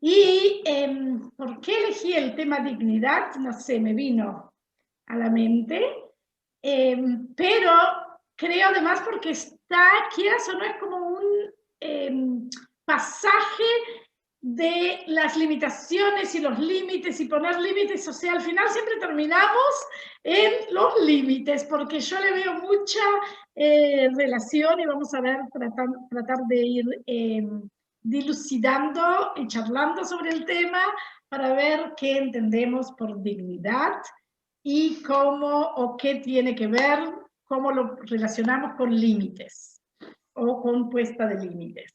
Y ¿por qué elegí el tema dignidad? No sé, me vino a la mente, pero creo además porque está, quieras o no, es como un pasaje de las limitaciones y los límites y poner límites, o sea, al final siempre terminamos en los límites, porque yo le veo mucha relación y vamos a ver, tratar de ir dilucidando y charlando sobre el tema para ver qué entendemos por dignidad y cómo o qué tiene que ver, cómo lo relacionamos con límites o con puesta de límites.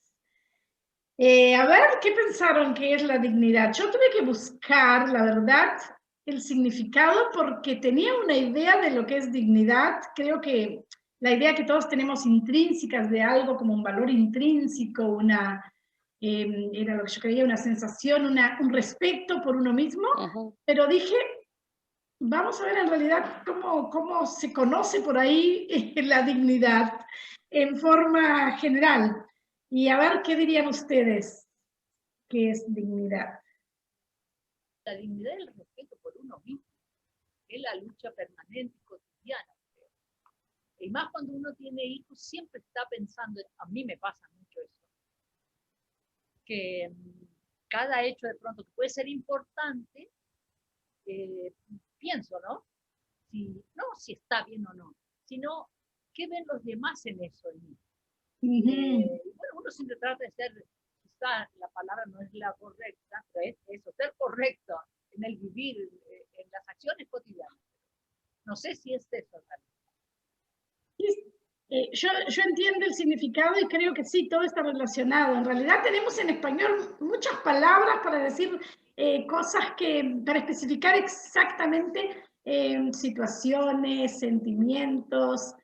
A ver, ¿qué pensaron que es la dignidad? Yo tuve que buscar, la verdad, el significado porque tenía una idea de lo que es dignidad. Creo que la idea que todos tenemos intrínsecas de algo como un valor intrínseco, era lo que yo creía, una sensación, un respeto por uno mismo, pero dije, vamos a ver en realidad cómo se conoce por ahí la dignidad en forma general. Y a ver qué dirían ustedes que es dignidad. La dignidad es el respeto por uno mismo, es la lucha permanente y cotidiana. Y más cuando uno tiene hijos, siempre está pensando, a mí me pasa mucho eso, que cada hecho de pronto que puede ser importante, pienso, ¿no? No si está bien o no, sino qué ven los demás en eso en mí. Bueno, uno siempre trata de ser, quizá la palabra no es la correcta, pero es eso, ser correcto en el vivir, en las acciones cotidianas. No sé si es eso también. Yo entiendo el significado y creo que sí, todo está relacionado. En realidad tenemos en español muchas palabras para decir cosas para especificar exactamente situaciones, sentimientos,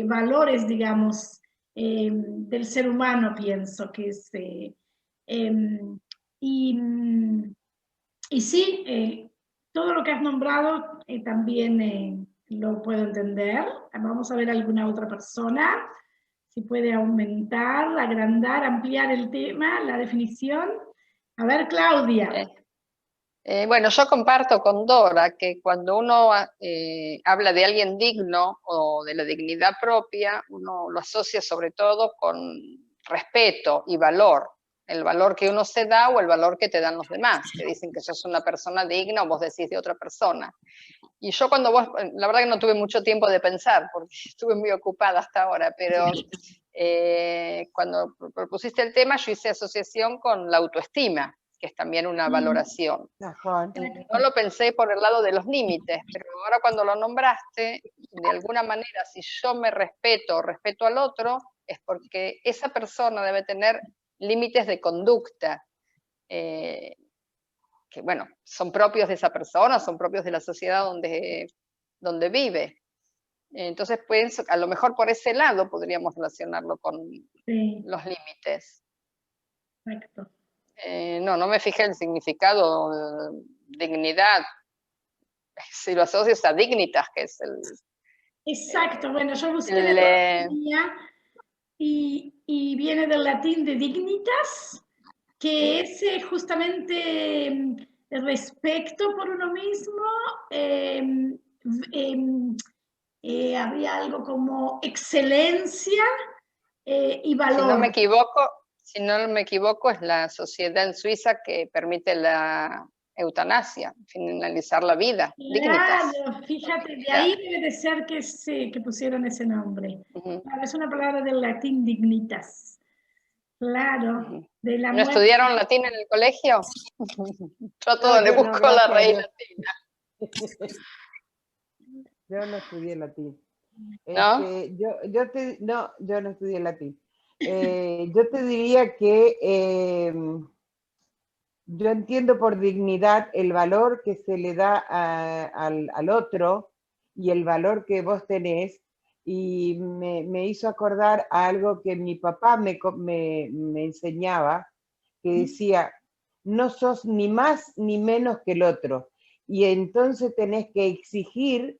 valores, digamos, del ser humano, pienso que es. Y, y sí, todo lo que has nombrado también lo puedo entender. Vamos a ver alguna otra persona, si puede aumentar, agrandar, ampliar el tema, la definición. A ver, Claudia. Bueno, yo comparto con Dora que cuando uno habla de alguien digno o de la dignidad propia, uno lo asocia sobre todo con respeto y valor, el valor que uno se da o el valor que te dan los demás, que dicen que sos una persona digna o vos decís de otra persona. Y yo la verdad que no tuve mucho tiempo de pensar, porque estuve muy ocupada hasta ahora, pero cuando propusiste el tema yo hice asociación con la autoestima, que es también una valoración. No lo pensé por el lado de los límites, pero ahora cuando lo nombraste, de alguna manera, si yo me respeto o respeto al otro, es porque esa persona debe tener límites de conducta, que bueno, son propios de esa persona, son propios de la sociedad donde vive. Entonces, pues, a lo mejor por ese lado podríamos relacionarlo con los límites. Perfecto. No me fijé el significado de dignidad. Si lo asocias a dignitas, que es el... Exacto, bueno, yo busqué de y viene del latín de dignitas, que es justamente el respeto por uno mismo. Había algo como excelencia y valor. Si no me equivoco, es la sociedad en Suiza que permite la eutanasia, finalizar la vida. Claro, fíjate, de ahí debe de ser que pusieron ese nombre. Claro, es una palabra del latín dignitas. Claro, de la ¿No muerte. estudiaron latín en el colegio? Yo a todo le busco la raíz latina. Yo no estudié latín. ¿No? Yo no estudié latín. Yo te diría que yo entiendo por dignidad el valor que se le da al otro y el valor que vos tenés, y me hizo acordar a algo que mi papá me enseñaba, que decía, no sos ni más ni menos que el otro, y entonces tenés que exigir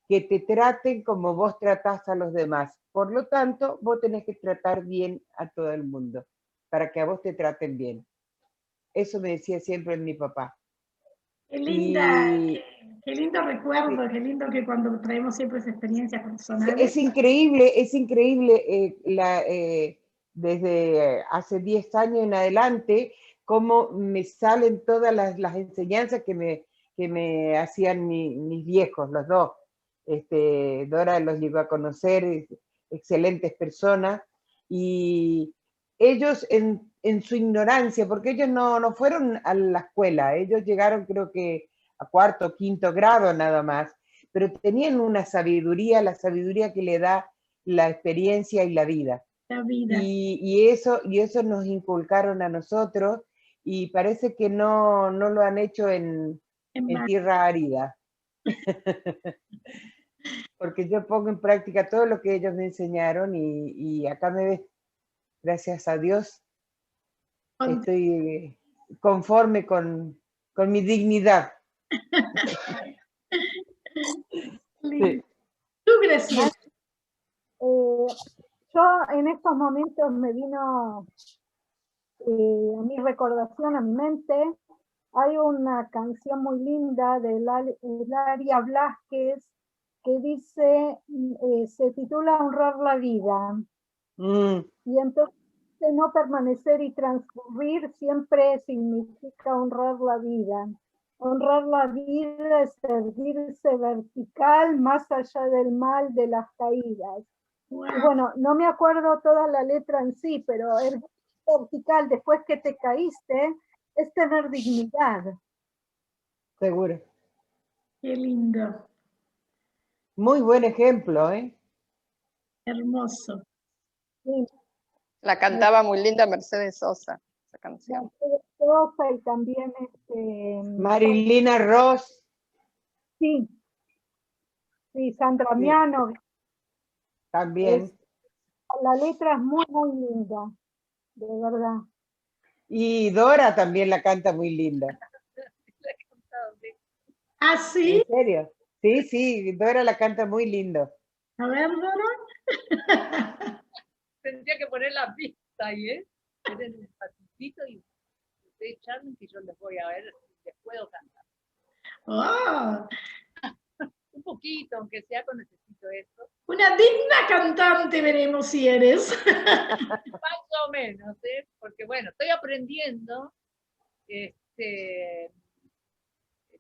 que te traten como vos tratás a los demás. Por lo tanto, vos tenés que tratar bien a todo el mundo, para que a vos te traten bien. Eso me decía siempre mi papá. Qué linda, Y qué lindo recuerdo, qué lindo que cuando traemos siempre esa experiencia personal. es increíble desde hace 10 años en adelante, cómo me salen todas las enseñanzas que me hacían mis viejos, los dos. Dora los llegó a conocer, excelentes personas, y ellos en su ignorancia, porque ellos no fueron a la escuela, ellos llegaron creo que a cuarto, quinto grado nada más, pero tenían una sabiduría, la sabiduría que le da la experiencia y la vida. La vida. Y eso nos inculcaron a nosotros, y parece que no lo han hecho en tierra árida. Porque yo pongo en práctica todo lo que ellos me enseñaron, y acá me ves, gracias a Dios, estoy conforme con mi dignidad. Sí. ¿Tú, Graciela? Yo en estos momentos me vino a mi recordación, a mi mente, hay una canción muy linda de Hilaria Blázquez que dice, se titula Honrar la vida. Y entonces no permanecer y transcurrir siempre significa honrar la vida. Honrar la vida es servirse vertical más allá del mal de las caídas. Wow. Y bueno, no me acuerdo toda la letra en sí, pero el vertical después que te caíste es tener dignidad. Seguro. Qué lindo. Muy buen ejemplo, ¿eh? Hermoso. Sí. La cantaba muy linda Mercedes Sosa, esa canción. Mercedes Sosa y también Marilina Ross. Sí, Sandra Miano. También. La letra es muy, muy linda, de verdad. Y Dora también la canta muy linda. ¿Ah, sí? ¿En serio? Sí, Dora la canta muy lindo. A ver, Dora. Tendría que poner la pista ahí, ¿eh? Tienen un patito y ustedes charlen que yo les voy a ver si les puedo cantar. Oh, Un poquito, aunque sea con necesito esto. una digna cantante veremos si eres. Más o menos, ¿eh? Porque bueno, estoy aprendiendo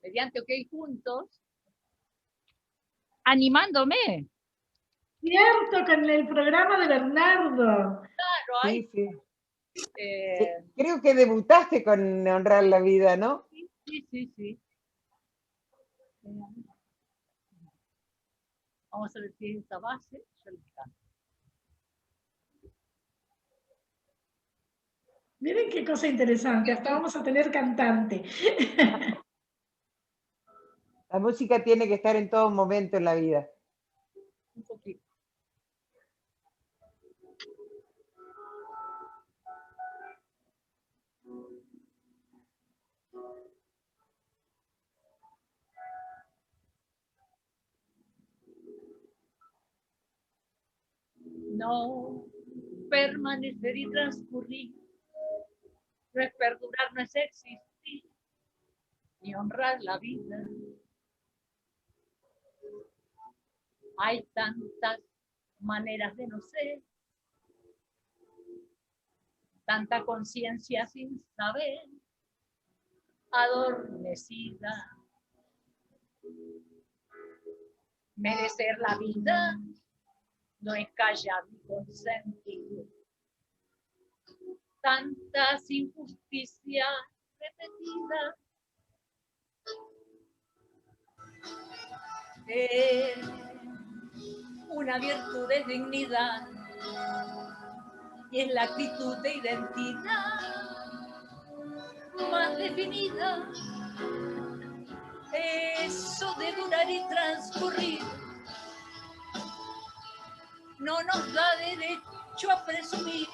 mediante OK Juntos, animándome. Cierto, con el programa de Bernardo. Claro, hay. Sí. Creo que debutaste con Honrar la Vida, ¿no? Sí. Vamos a ver si es esta base, yo les canto. Miren qué cosa interesante, hasta vamos a tener cantante. La música tiene que estar en todo momento en la vida. Un poquito. No permanecer y transcurrir, no es perdurar, no es existir, ni honrar la vida. Hay tantas maneras de no ser, tanta conciencia sin saber, adormecida. Merecer la vida no es callar ni consentir. Tantas injusticias repetidas. Una virtud de dignidad y es la actitud de identidad más definida. Eso de durar y transcurrir no nos da derecho a presumir.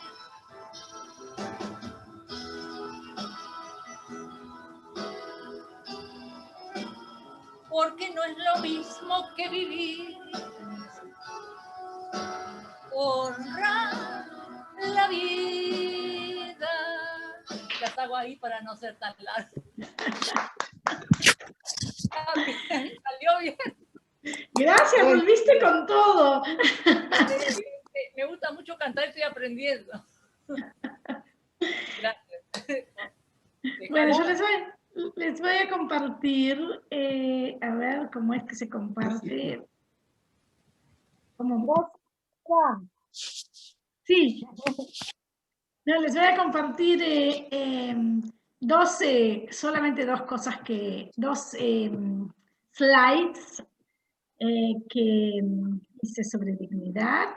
Porque no es lo mismo que vivir. Honrar la vida, las hago ahí para no ser tan largo. Salió bien. Gracias, volviste con todo. Me gusta mucho cantar, estoy aprendiendo. Gracias. Bueno, yo les voy a compartir, a ver cómo es que se comparte. ¿Cómo? Sí. No, les voy a compartir solamente dos cosas dos slides que hice sobre dignidad.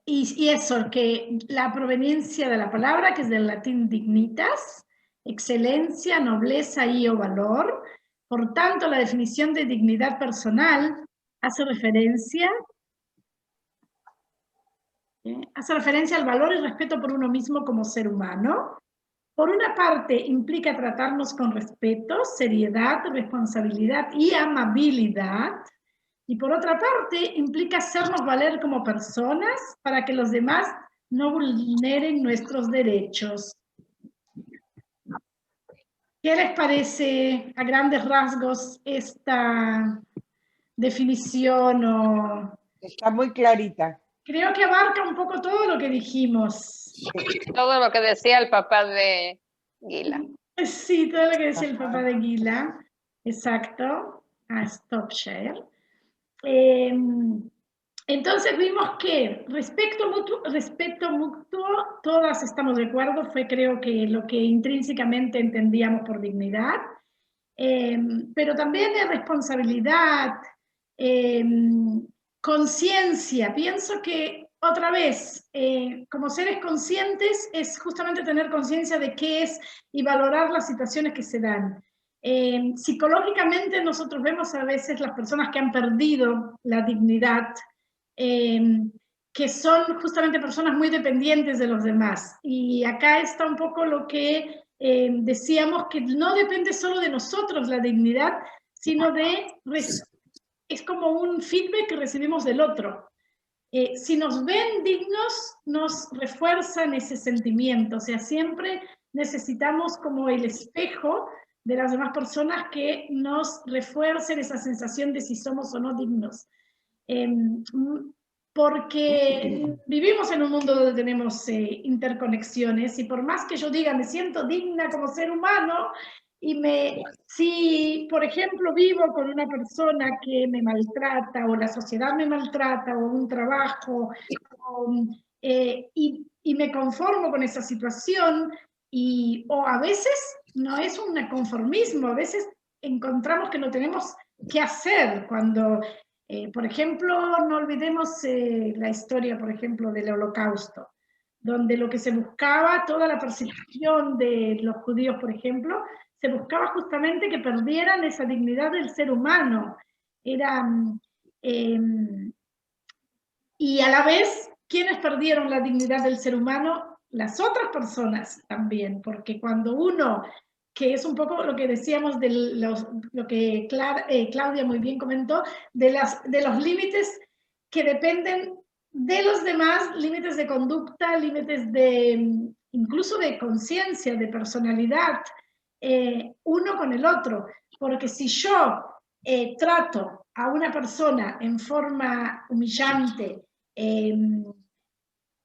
Y eso, que la proveniencia de la palabra, que es del latín dignitas, excelencia, nobleza y o valor. Por tanto, la definición de dignidad personal hace referencia al valor y respeto por uno mismo como ser humano. Por una parte, implica tratarnos con respeto, seriedad, responsabilidad y amabilidad. Y por otra parte, implica hacernos valer como personas para que los demás no vulneren nuestros derechos. ¿Qué les parece a grandes rasgos esta definición? Está muy clarita. Creo que abarca un poco todo lo que dijimos. Todo lo que decía el papá de Gila. Sí, todo lo que decía el papá de Gila. Exacto. Stop share. Entonces vimos que respeto mutuo, todas estamos de acuerdo, fue creo que lo que intrínsecamente entendíamos por dignidad, pero también de responsabilidad, conciencia. Pienso que otra vez, como seres conscientes, es justamente tener conciencia de qué es y valorar las situaciones que se dan. Psicológicamente nosotros vemos a veces las personas que han perdido la dignidad, que son justamente personas muy dependientes de los demás. Y acá está un poco lo que decíamos, que no depende solo de nosotros la dignidad, sino es como un feedback que recibimos del otro. Si nos ven dignos, nos refuerzan ese sentimiento. O sea, siempre necesitamos como el espejo de las demás personas que nos refuercen esa sensación de si somos o no dignos. Porque vivimos en un mundo donde tenemos interconexiones, y por más que yo diga me siento digna como ser humano, si por ejemplo vivo con una persona que me maltrata, o la sociedad me maltrata, o un trabajo, y me conformo con esa situación, o a veces no es un conformismo, a veces encontramos que no tenemos qué hacer cuando... por ejemplo, no olvidemos la historia, por ejemplo, del Holocausto, donde lo que se buscaba, toda la persecución de los judíos, por ejemplo, se buscaba justamente que perdieran esa dignidad del ser humano. Y a la vez, ¿quiénes perdieron la dignidad del ser humano? Las otras personas también, porque cuando uno, que es un poco lo que decíamos de lo que Claudia muy bien comentó, de los límites que dependen de los demás, límites de conducta, límites incluso de conciencia, de personalidad, uno con el otro. Porque si yo trato a una persona en forma humillante,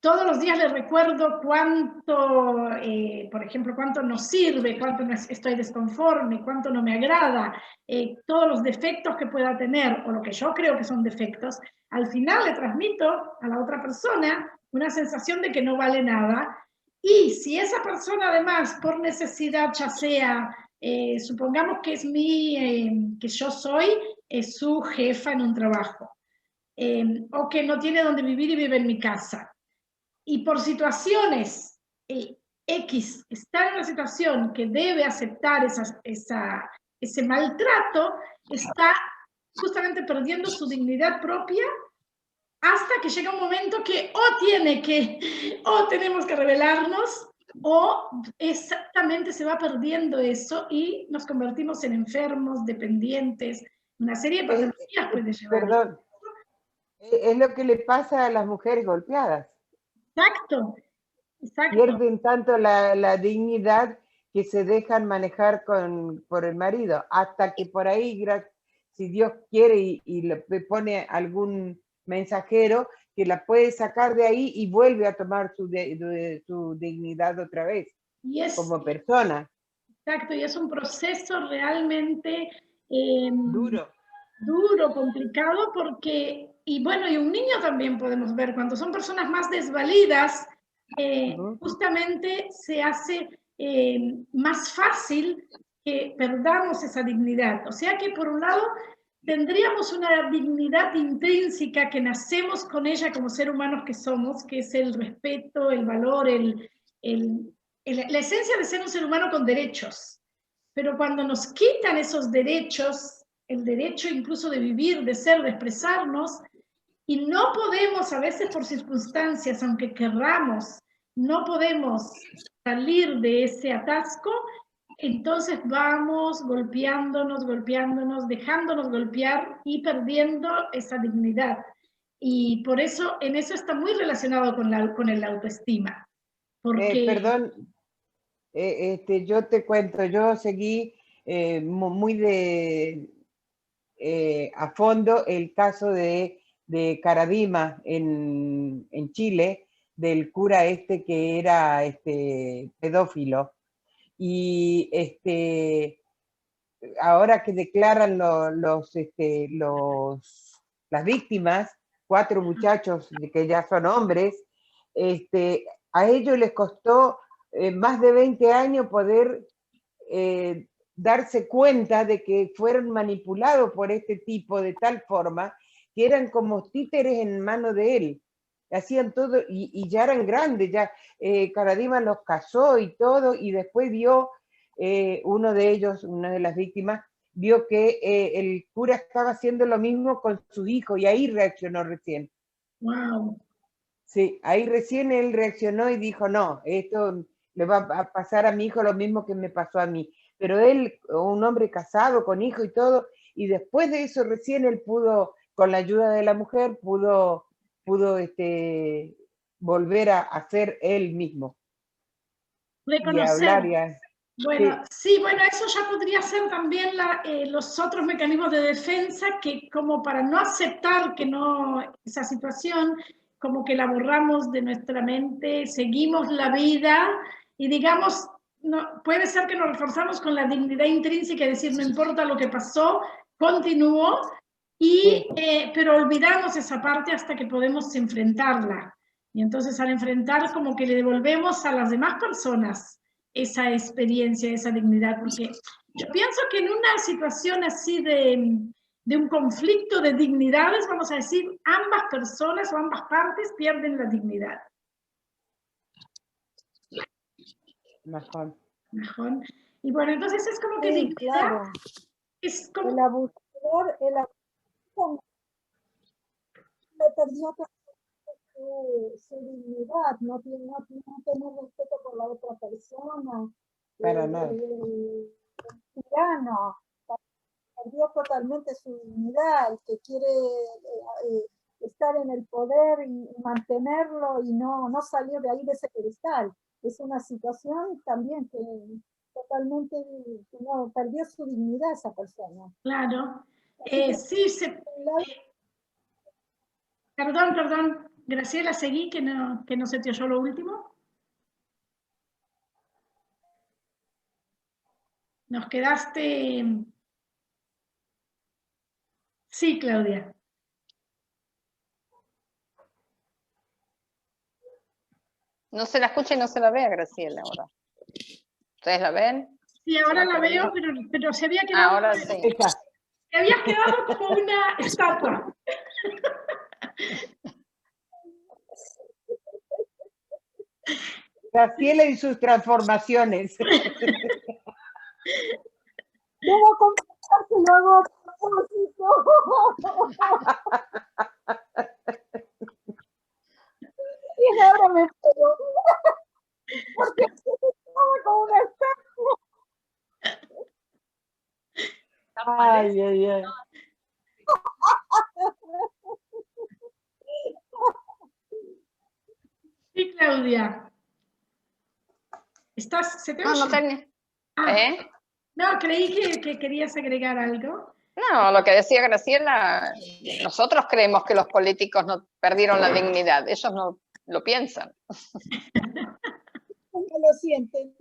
todos los días le recuerdo cuánto, por ejemplo, cuánto no sirve, cuánto estoy desconforme, cuánto no me agrada, todos los defectos que pueda tener, o lo que yo creo que son defectos, al final le transmito a la otra persona una sensación de que no vale nada. Y si esa persona además, por necesidad, ya sea, supongamos que que yo soy su jefa en un trabajo, o que no tiene donde vivir y vive en mi casa, y por situaciones X está en una situación que debe aceptar ese maltrato, está justamente perdiendo su dignidad propia, hasta que llega un momento que o tenemos que rebelarnos, o exactamente se va perdiendo eso y nos convertimos en enfermos, dependientes, una serie de patologías puede llevar. Perdón, es lo que le pasa a las mujeres golpeadas. Exacto. Exacto. Pierden tanto la dignidad que se dejan manejar por el marido, hasta que por ahí, si Dios quiere y le pone algún mensajero que la puede sacar de ahí y vuelve a tomar su dignidad otra vez, Y es, como persona. exacto, y es un proceso realmente Duro. duro, complicado, porque, y bueno, y un niño también podemos ver, cuando son personas más desvalidas, justamente se hace más fácil que perdamos esa dignidad. O sea que por un lado tendríamos una dignidad intrínseca que nacemos con ella como ser humanos que somos, que es el respeto, el valor, la esencia de ser un ser humano con derechos. Pero cuando nos quitan esos derechos, el derecho incluso de vivir, de ser, de expresarnos, y no podemos, a veces por circunstancias, aunque querramos, no podemos salir de ese atasco, entonces vamos golpeándonos, dejándonos golpear y perdiendo esa dignidad. Y por eso, en eso está muy relacionado con el autoestima. Porque... Perdón, yo te cuento, yo seguí muy a fondo el caso de Caradima en Chile, del cura que era pedófilo. Y ahora que declaran las víctimas, 4 muchachos que ya son hombres, a ellos les costó más de 20 años poder darse cuenta de que fueron manipulados por este tipo de tal forma que eran como títeres en manos de él. Hacían todo y ya eran grandes, ya Caradima los casó y todo, y después vio uno de ellos, una de las víctimas, vio que el cura estaba haciendo lo mismo con su hijo y ahí reaccionó recién. Wow. Sí, ahí recién él reaccionó y dijo, no, esto le va a pasar a mi hijo lo mismo que me pasó a mí. Pero él, un hombre casado, con hijo y todo, y después de eso recién él pudo, con la ayuda de la mujer, pudo volver a ser él mismo. Reconocer. Y hablar ya. Bueno, sí, bueno, eso ya podría ser también los otros mecanismos de defensa que como para no aceptar que no, esa situación, como que la borramos de nuestra mente, seguimos la vida y digamos, no, puede ser que nos reforzamos con la dignidad intrínseca y decir, no importa lo que pasó, continúo, pero olvidamos esa parte hasta que podemos enfrentarla. Y entonces al enfrentar como que le devolvemos a las demás personas esa experiencia, esa dignidad, porque yo pienso que en una situación así de un conflicto de dignidades, vamos a decir, ambas personas o ambas partes pierden la dignidad. Mejor. Mejor. Y bueno, entonces es como que sí, dignidad claro. es como... El abusador le perdió su dignidad, no tiene respeto por la otra persona. Para nada. El tirano perdió totalmente su dignidad, el que quiere estar en el poder y mantenerlo y no salir de ahí de ese pedestal. Es una situación también que totalmente no, perdió su dignidad esa persona. Claro. Sí, perdón. Graciela, seguí, que no se te oyó lo último. Nos quedaste... Sí, Claudia. No se la escucha y no se la ve a Graciela ahora. ¿Ustedes la ven? Sí, ahora la veo, pero se había quedado... Ahora sí. Se había quedado como una estatua. Graciela y sus transformaciones. Debo confesar que lo hago a propósito. Y ahora me pego. Porque estaba como una estatua. Ay, ay, ay. Sí, Claudia. ¿Se te No, oye? no tenía. Ah, no, creí que querías agregar algo. No, lo que decía Graciela, nosotros creemos que los políticos no perdieron la dignidad, ellos no lo piensan. Nunca lo sienten.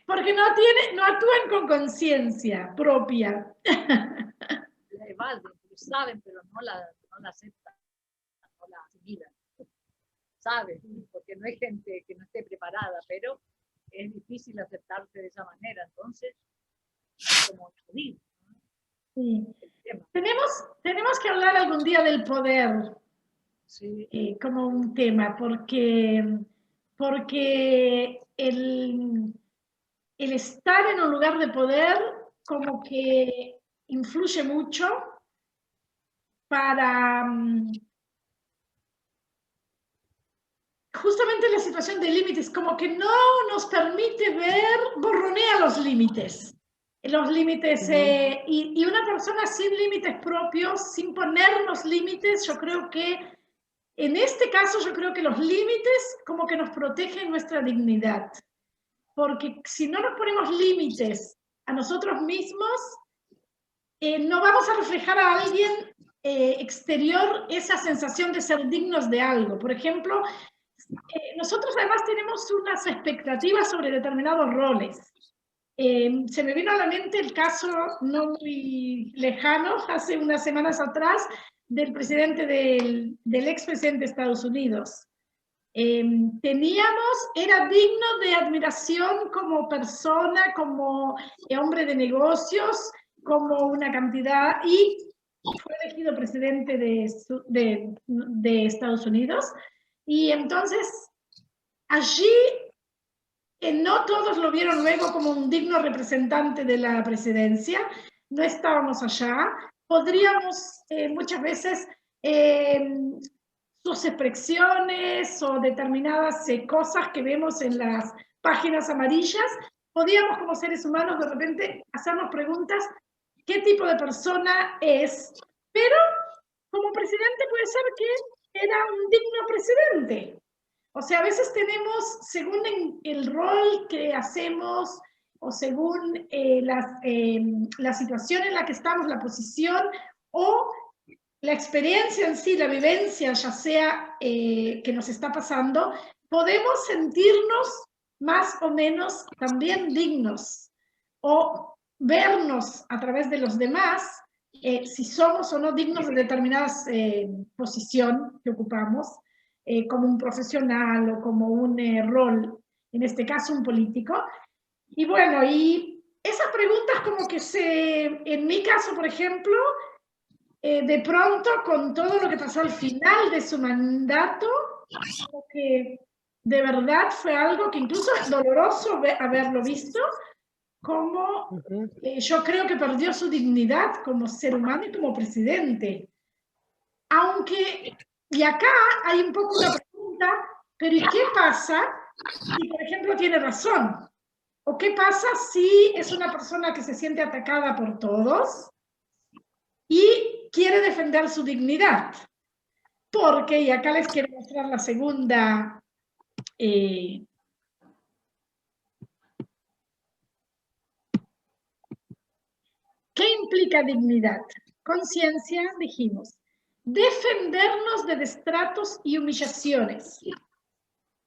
Porque no actúan con conciencia propia. La evaden, lo saben, pero no la aceptan, no la asimilan. Saben, porque no hay gente que no esté preparada, pero es difícil aceptarse de esa manera, entonces, como jodido, ¿no? Sí. Tenemos que hablar algún día del poder, sí. como un tema, porque el estar en un lugar de poder como que influye mucho para justamente la situación de límites, como que no nos permite ver, borronea los límites. Y una persona sin límites propios, sin ponernos límites, yo creo que, en este caso, yo creo que los límites como que nos protegen nuestra dignidad. Porque si no nos ponemos límites a nosotros mismos, no vamos a reflejar a alguien exterior esa sensación de ser dignos de algo. Por ejemplo, nosotros además tenemos unas expectativas sobre determinados roles. Se me vino a la mente el caso no muy lejano, hace unas semanas atrás, del expresidente de Estados Unidos. Era digno de admiración como persona, como hombre de negocios, como una cantidad, y fue elegido presidente de Estados Unidos. Y entonces, allí no todos lo vieron luego como un digno representante de la presidencia, no estábamos allá, podríamos muchas veces sus expresiones o determinadas cosas que vemos en las páginas amarillas, podíamos como seres humanos de repente hacernos preguntas, ¿qué tipo de persona es? Pero como presidente puede ser que era un digno presidente. O sea, a veces tenemos, según el rol que hacemos o según la situación en la que estamos, la posición o la experiencia en sí, la vivencia, ya sea que nos está pasando, podemos sentirnos más o menos también dignos o vernos a través de los demás si somos o no dignos de determinada posición que ocupamos, como un profesional o como un rol, en este caso un político. Y bueno, y esas preguntas como que en mi caso, por ejemplo, de pronto, con todo lo que pasó al final de su mandato, como que de verdad fue algo que incluso es doloroso haberlo visto, como yo creo que perdió su dignidad como ser humano y como presidente. Aunque, y acá hay un poco una pregunta, pero ¿y qué pasa si, por ejemplo, tiene razón? ¿O qué pasa si es una persona que se siente atacada por todos y quiere defender su dignidad? Porque, y acá les quiero mostrar la segunda ¿qué implica dignidad? Conciencia, dijimos. Defendernos de destratos y humillaciones.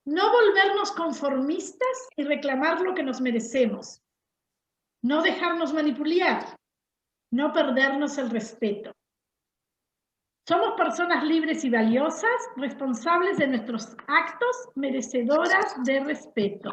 No volvernos conformistas y reclamar lo que nos merecemos. No dejarnos manipular. No perdernos el respeto. Somos personas libres y valiosas, responsables de nuestros actos, merecedoras de respeto.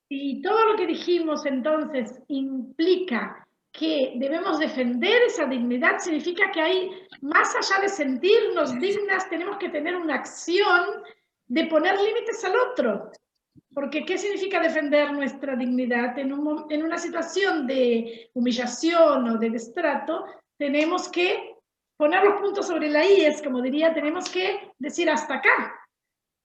Si todo lo que dijimos entonces implica que debemos defender esa dignidad, significa que hay, más allá de sentirnos dignas, tenemos que tener una acción de poner límites al otro. Porque ¿qué significa defender nuestra dignidad? En una situación de humillación o de destrato, tenemos que poner los puntos sobre la I, como diría, tenemos que decir hasta acá.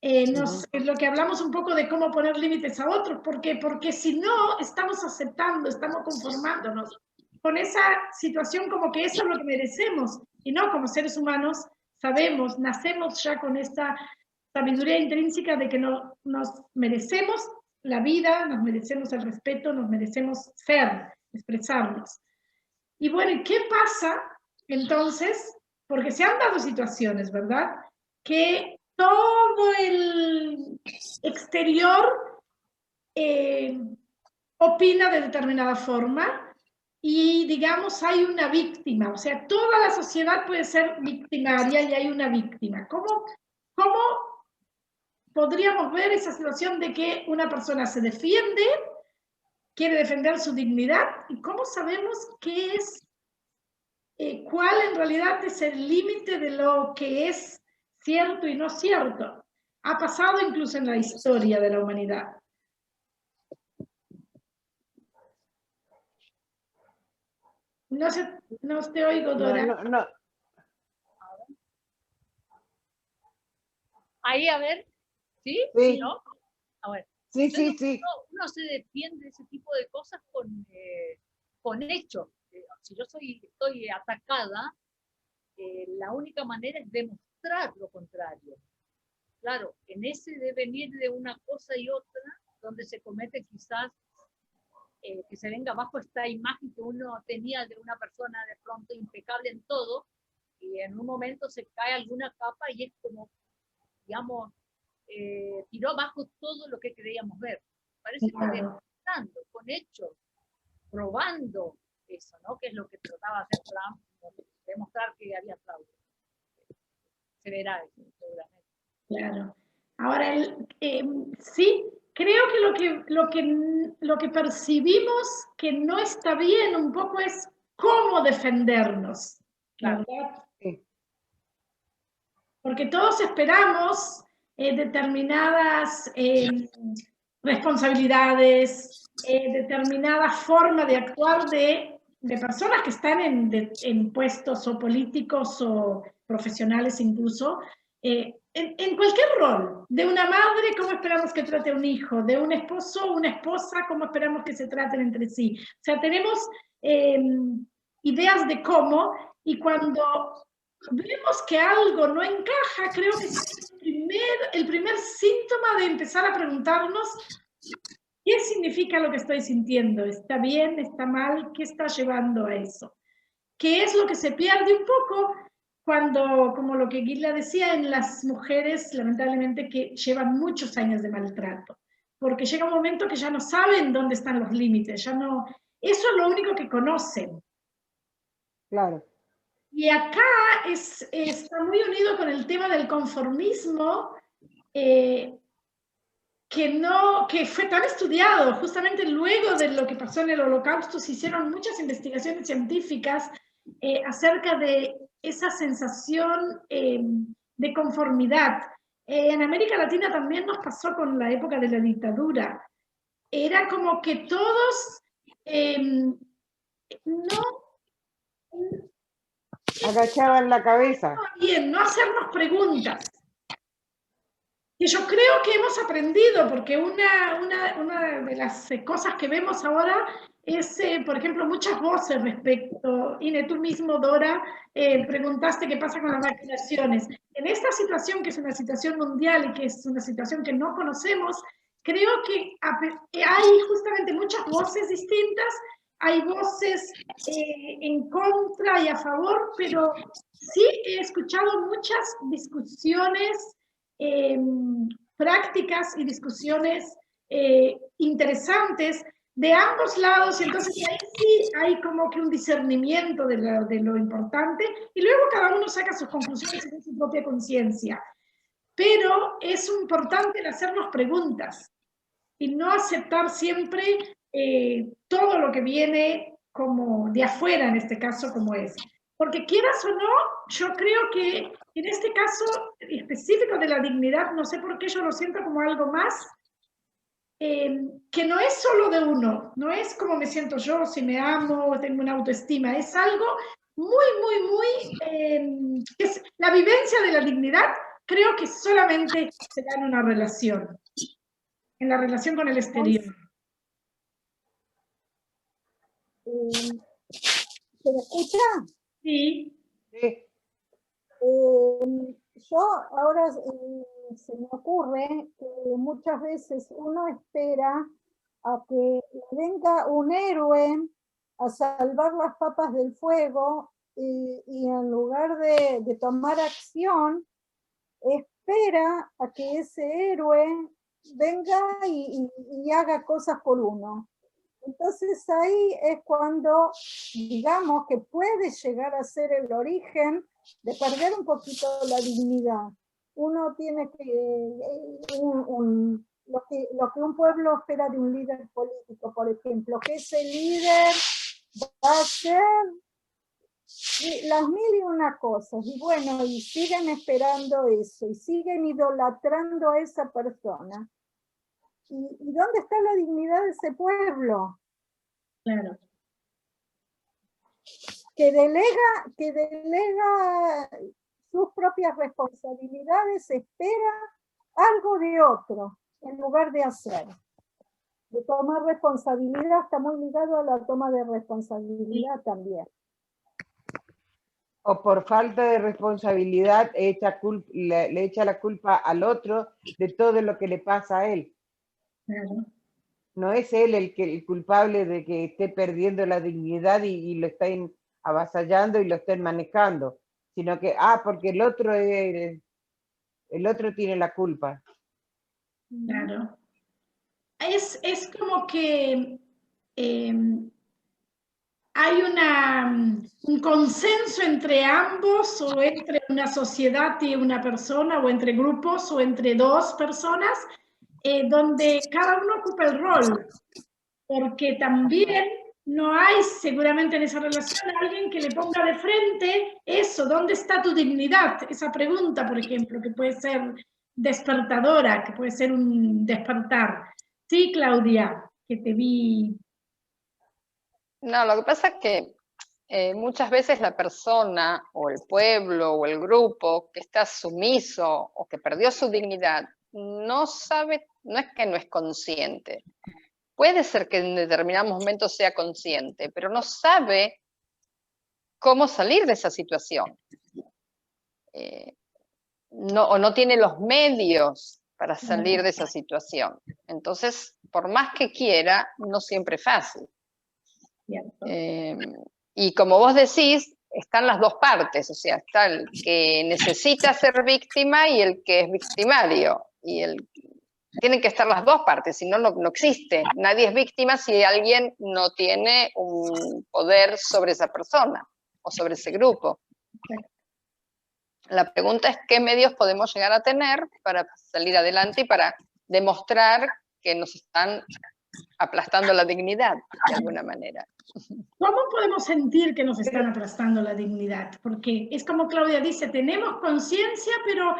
Es lo que hablamos un poco de cómo poner límites a otros. ¿Por qué? Porque si no, estamos aceptando, estamos conformándonos con esa situación como que eso es lo que merecemos, y no como seres humanos sabemos, nacemos ya con esta sabiduría intrínseca de que nos merecemos la vida, nos merecemos el respeto, nos merecemos ser, expresarnos. Y bueno, ¿y qué pasa entonces? Porque se han dado situaciones, ¿verdad? Que todo el exterior opina de determinada forma y, digamos, hay una víctima. O sea, toda la sociedad puede ser victimaria y hay una víctima. ¿Cómo podríamos ver esa situación de que una persona se defiende, quiere defender su dignidad? ¿Y cómo sabemos qué es, cuál en realidad es el límite de lo que es cierto y no cierto? Ha pasado incluso en la historia de la humanidad. No te oigo, Dora. No. Ahí, a ver, ¿sí? Sí. ¿No? A ver. Sí. Uno se defiende de ese tipo de cosas con hechos. Si yo estoy atacada, la única manera es demostrar lo contrario. Claro, en ese devenir de una cosa y otra, donde se comete quizás que se venga bajo esta imagen que uno tenía de una persona de pronto impecable en todo, y en un momento se cae alguna capa y es como, digamos, tiró abajo todo lo que creíamos ver. Parece que demostrando, con hechos, probando eso, ¿no? Que es lo que trataba de hacer Trump, demostrar que había fraude. Se verá eso, seguramente. Claro. Ahora, sí, creo que lo que percibimos que no está bien un poco es cómo defendernos, Claro. ¿verdad? Sí. Porque todos esperamos determinadas responsabilidades, determinada forma de actuar de personas que están en puestos o políticos o profesionales incluso, en cualquier rol. De una madre, ¿cómo esperamos que trate a un hijo? De un esposo o una esposa, ¿cómo esperamos que se traten entre sí? O sea, tenemos ideas de cómo, y cuando vemos que algo no encaja, creo que es el primer síntoma de empezar a preguntarnos qué significa lo que estoy sintiendo. ¿Está bien? ¿Está mal? ¿Qué está llevando a eso? ¿Qué es lo que se pierde un poco cuando, como lo que Gisela decía, en las mujeres, lamentablemente, que llevan muchos años de maltrato? Porque llega un momento que ya no saben dónde están los límites, ya no, eso es lo único que conocen. Claro. Y acá está muy unido con el tema del conformismo, que fue tan estudiado. Justamente luego de lo que pasó en el Holocausto se hicieron muchas investigaciones científicas acerca de esa sensación de conformidad. En América Latina también nos pasó con la época de la dictadura. Era como que todos Agachaban la cabeza. Bien, no hacernos preguntas. Que yo creo que hemos aprendido, porque una de las cosas que vemos ahora es, por ejemplo, muchas voces respecto, Ine, tú mismo, Dora, preguntaste qué pasa con las vacunaciones. En esta situación, que es una situación mundial y que es una situación que no conocemos, creo que hay justamente muchas voces distintas, hay voces en contra y a favor, pero sí he escuchado muchas discusiones prácticas y discusiones interesantes de ambos lados, y entonces ahí sí hay como que un discernimiento de lo importante, y luego cada uno saca sus conclusiones en su propia conciencia. Pero es importante el hacernos preguntas y no aceptar siempre todo lo que viene como de afuera, en este caso, como es. Porque quieras o no, yo creo que en este caso específico de la dignidad, no sé por qué yo lo siento como algo más, que no es solo de uno, no es como me siento yo, si me amo, tengo una autoestima, es algo muy, es la vivencia de la dignidad, creo que solamente se da en una relación, en la relación con el exterior. ¿Se me escucha? Sí. Sí. Yo ahora se me ocurre que muchas veces uno espera a que venga un héroe a salvar las papas del fuego y en lugar de tomar acción, espera a que ese héroe venga y haga cosas por uno. Entonces ahí es cuando, digamos, que puede llegar a ser el origen de perder un poquito la dignidad. Uno tiene lo que un pueblo espera de un líder político, por ejemplo, que ese líder va a hacer las mil y una cosas, y bueno, y siguen esperando eso, y siguen idolatrando a esa persona. ¿Y dónde está la dignidad de ese pueblo? Claro. Que delega sus propias responsabilidades, espera algo de otro, en lugar de hacer. De tomar responsabilidad está muy ligado a la toma de responsabilidad también. O por falta de responsabilidad le echa la culpa al otro de todo lo que le pasa a él. Claro. No es él el culpable de que esté perdiendo la dignidad y lo estén avasallando y lo estén manejando, sino que, porque el otro tiene la culpa. Claro. Es como que hay un consenso entre ambos, o entre una sociedad y una persona, o entre grupos, o entre dos personas, donde cada uno ocupa el rol, porque también no hay seguramente en esa relación alguien que le ponga de frente eso, ¿dónde está tu dignidad? Esa pregunta, por ejemplo, que puede ser despertadora, que puede ser un despertar. Sí, Claudia, que te vi. No, lo que pasa es que muchas veces la persona o el pueblo o el grupo que está sumiso o que perdió su dignidad no sabe, no es que no es consciente. Puede ser que en determinados momentos sea consciente, pero no sabe cómo salir de esa situación. O no tiene los medios para salir de esa situación. Entonces, por más que quiera, no siempre es fácil. Y como vos decís, están las dos partes, o sea, está el que necesita ser víctima y el que es victimario. Tienen que estar las dos partes, si no, no existe. Nadie es víctima si alguien no tiene un poder sobre esa persona o sobre ese grupo. La pregunta es qué medios podemos llegar a tener para salir adelante y para demostrar que nos están aplastando la dignidad de alguna manera. ¿Cómo podemos sentir que nos están aplastando la dignidad? Porque es como Claudia dice, tenemos conciencia, pero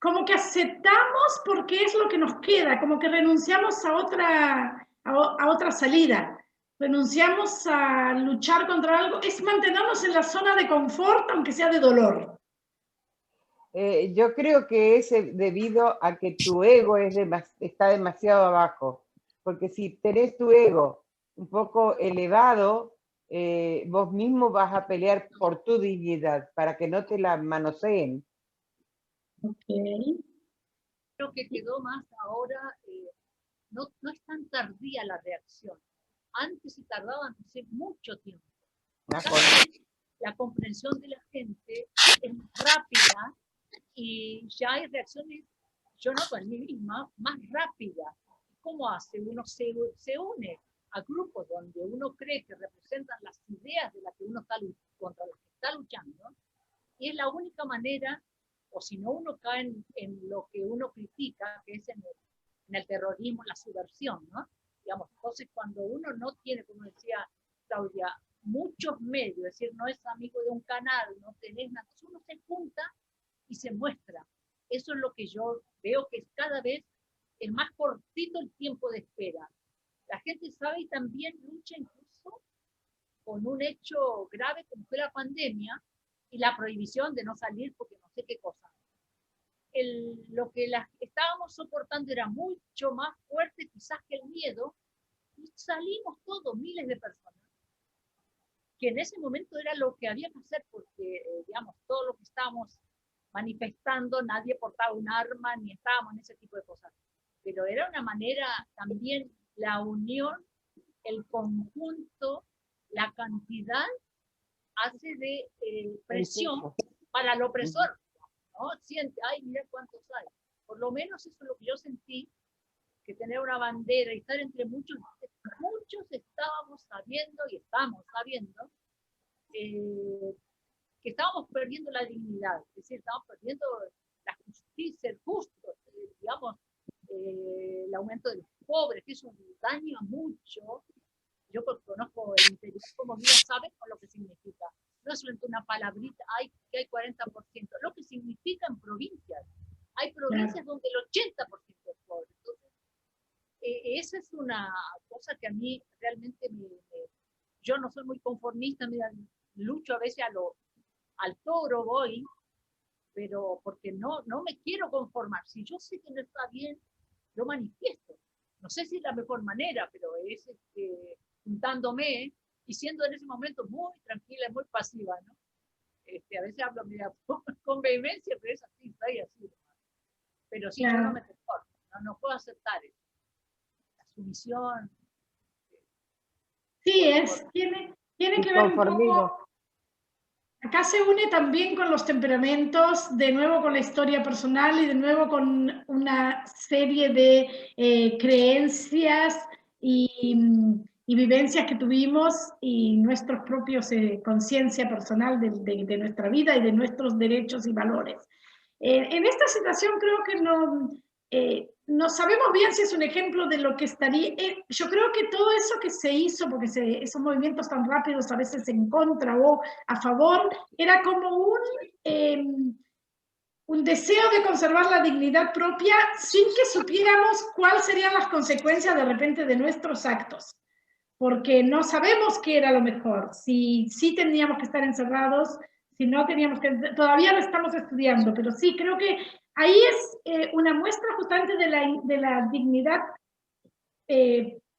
como que aceptamos porque es lo que nos queda, como que renunciamos a otra salida, renunciamos a luchar contra algo, es mantenernos en la zona de confort, aunque sea de dolor. Yo creo que es debido a que tu ego está demasiado abajo, porque si tenés tu ego un poco elevado, vos mismo vas a pelear por tu dignidad, para que no te la manoseen. Okay. Creo que quedó más ahora, no es tan tardía la reacción. Antes se tardaba, no sé, mucho tiempo. La comprensión de la gente es rápida y ya hay reacciones, yo noto en mí misma, más rápidas. ¿Cómo hace? Uno se une a grupos donde uno cree que representan las ideas de las que uno está contra las que está luchando, y es la única manera, o si no uno cae en lo que uno critica, que es en el terrorismo, la subversión, ¿no? Digamos, entonces cuando uno no tiene, como decía Claudia, muchos medios, es decir, no es amigo de un canal, no tenés nada, uno se junta y se muestra. Eso es lo que yo veo que cada vez es más cortito el tiempo de espera. La gente sabe y también lucha incluso con un hecho grave como fue la pandemia y la prohibición de no salir porque no sé qué cosa. Lo que estábamos soportando era mucho más fuerte quizás que el miedo, y salimos todos, miles de personas, que en ese momento era lo que había que hacer porque, digamos, todo lo que estábamos manifestando, nadie portaba un arma, ni estábamos en ese tipo de cosas. Pero era una manera también, la unión, el conjunto, la cantidad hace de presión para el opresor, ¿no? Siente, ay, mira cuántos hay. Por lo menos eso es lo que yo sentí, que tener una bandera y estar entre muchos estábamos sabiendo y estamos sabiendo que estábamos perdiendo la dignidad, es decir, estábamos perdiendo la justicia, el justo, digamos, el aumento de los pobres, que eso daña mucho. Yo conozco el interior, como bien saben con lo que significa. No es solamente una palabrita, que hay 40%, lo que significa en provincias. Hay provincias donde el 80% es pobre. Entonces, esa es una cosa que a mí realmente yo no soy muy conformista, lucho a veces al toro voy, pero porque no me quiero conformar. Si yo sé que no está bien, lo manifiesto. No sé si es la mejor manera, pero es juntándome y siendo en ese momento muy tranquila y muy pasiva, ¿no? A veces hablo con vehemencia, pero es así, está ahí así. Pero sí, yo no me conformo, no puedo aceptar eso. La sumisión. Sí, tiene que ver un poco. Acá se une también con los temperamentos, de nuevo con la historia personal y de nuevo con una serie de creencias y vivencias que tuvimos y nuestros propios conciencia personal de nuestra vida y de nuestros derechos y valores. En esta situación creo que no sabemos bien si es un ejemplo de lo que estaría. Yo creo que todo eso que se hizo, porque esos movimientos tan rápidos, a veces en contra o a favor, era como un deseo de conservar la dignidad propia sin que supiéramos cuáles serían las consecuencias de repente de nuestros actos. Porque no sabemos qué era lo mejor, si teníamos que estar encerrados, si no teníamos que, todavía lo estamos estudiando, pero sí, creo que ahí es una muestra justamente de la dignidad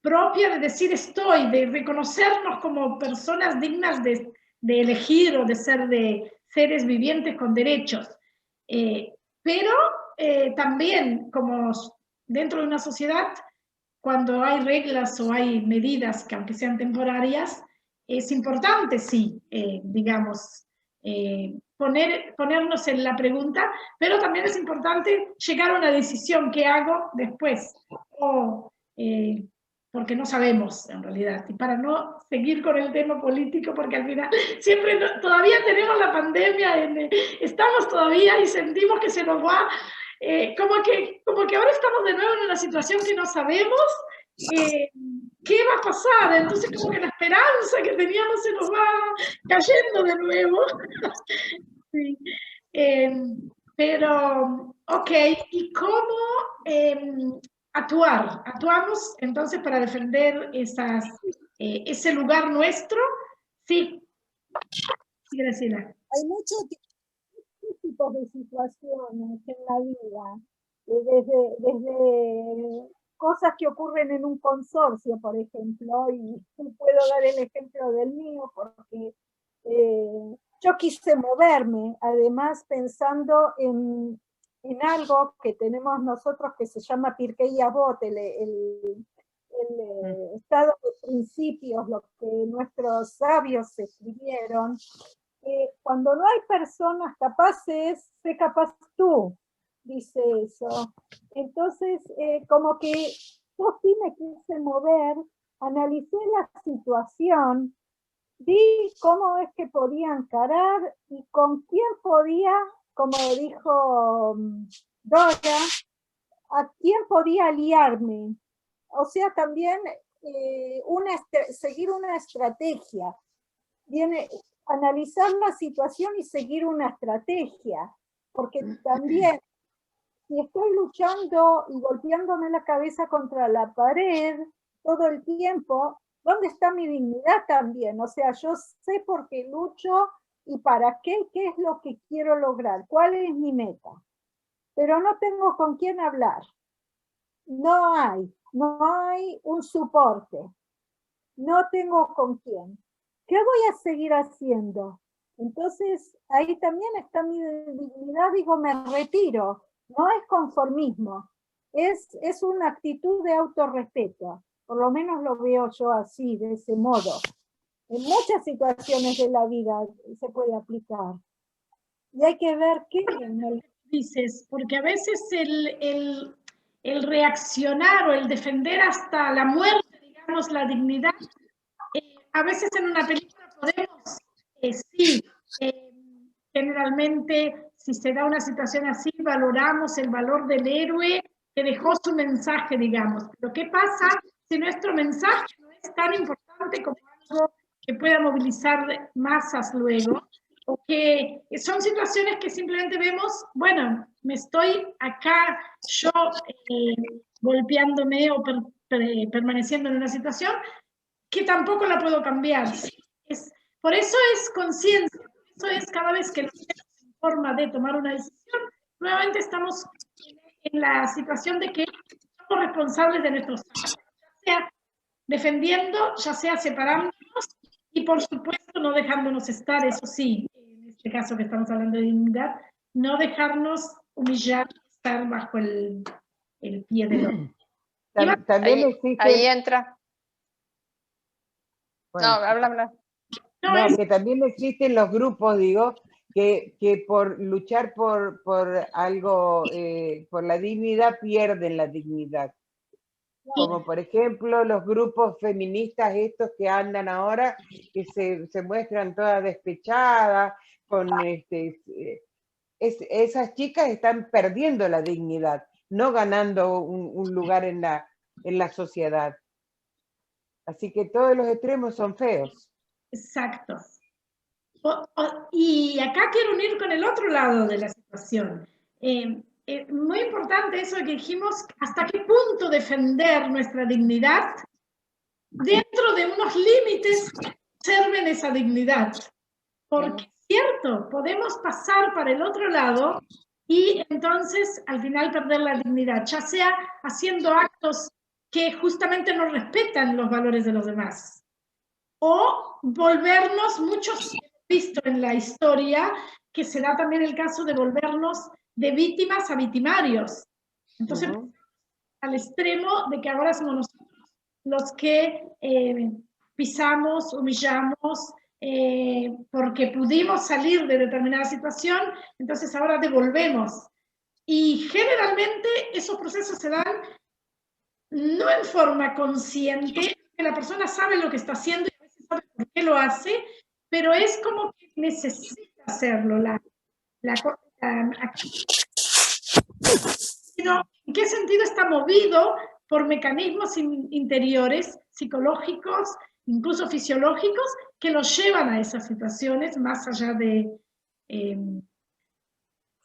propia de decir estoy, de reconocernos como personas dignas de elegir o de ser de seres vivientes con derechos. Pero también, como dentro de una sociedad, cuando hay reglas o hay medidas que aunque sean temporarias, es importante, sí, digamos, ponernos en la pregunta, pero también es importante llegar a una decisión, ¿qué hago después? Porque no sabemos en realidad, y para no seguir con el tema político, porque al final siempre todavía tenemos la pandemia, estamos todavía y sentimos que se nos va. Como que ahora estamos de nuevo en una situación que no sabemos qué va a pasar, entonces como que la esperanza que teníamos se nos va cayendo de nuevo. Sí. Pero, ok, ¿y cómo actuar? ¿Actuamos entonces para defender ese lugar nuestro? Sí. Sí, Graciela. Hay muchos tipos de situaciones en la vida, desde cosas que ocurren en un consorcio, por ejemplo, y puedo dar el ejemplo del mío, porque yo quise moverme, además pensando en algo que tenemos nosotros que se llama Pirkei Avot, el estado de principios, lo que nuestros sabios escribieron. Cuando no hay personas capaces, sé capaz tú, dice eso. Entonces, como que yo sí me quise mover, analicé la situación, vi cómo es que podía encarar y con quién podía, como dijo Dora, a quién podía aliarme. O sea, también seguir una estrategia. Analizar la situación y seguir una estrategia, porque también si estoy luchando y golpeándome la cabeza contra la pared todo el tiempo, ¿dónde está mi dignidad también? O sea, yo sé por qué lucho y para qué es lo que quiero lograr, cuál es mi meta, pero no tengo con quién hablar, no hay un soporte, no tengo con quién. ¿Qué voy a seguir haciendo? Entonces, ahí también está mi dignidad, digo, me retiro. No es conformismo, es una actitud de autorrespeto. Por lo menos lo veo yo así, de ese modo. En muchas situaciones de la vida se puede aplicar. Y hay que ver qué dices, porque a veces el reaccionar o el defender hasta la muerte, digamos, la dignidad, a veces en una película podemos, sí, generalmente, si se da una situación así, valoramos el valor del héroe que dejó su mensaje, digamos. Pero ¿qué pasa si nuestro mensaje no es tan importante como algo que pueda movilizar masas luego? O que son situaciones que simplemente vemos, bueno, me estoy acá yo golpeándome o permaneciendo en una situación que tampoco la puedo cambiar. Por eso es conciencia, por eso es cada vez que en forma de tomar una decisión, nuevamente estamos en la situación de que somos responsables de nuestros actos, ya sea defendiendo, ya sea separándonos y por supuesto no dejándonos estar, eso sí, en este caso que estamos hablando de dignidad, no dejarnos humillar, estar bajo el pie del otro. También ahí, existe... ahí entra. Bueno, No, habla. No, que también existen los grupos, digo, que por luchar por algo, por la dignidad, pierden la dignidad. Como por ejemplo los grupos feministas estos que andan ahora, que se muestran todas despechadas, con esas chicas están perdiendo la dignidad, no ganando un lugar en la sociedad. Así que todos los extremos son feos. Exacto. Y acá quiero unir con el otro lado de la situación. Muy importante eso que dijimos, hasta qué punto defender nuestra dignidad dentro de unos límites que conserven esa dignidad. Porque es cierto, podemos pasar para el otro lado y entonces al final perder la dignidad, ya sea haciendo actos que justamente no respetan los valores de los demás, o volvernos, muchos visto en la historia, que se da también el caso de volvernos de víctimas a victimarios. Entonces, al extremo de que ahora somos nosotros los que pisamos, humillamos, porque pudimos salir de determinada situación, entonces ahora devolvemos. Y generalmente esos procesos se dan no en forma consciente, que la persona sabe lo que está haciendo y a veces sabe por qué lo hace, pero es como que necesita hacerlo. ¿En qué sentido está movido por mecanismos interiores, psicológicos, incluso fisiológicos, que los llevan a esas situaciones, más allá de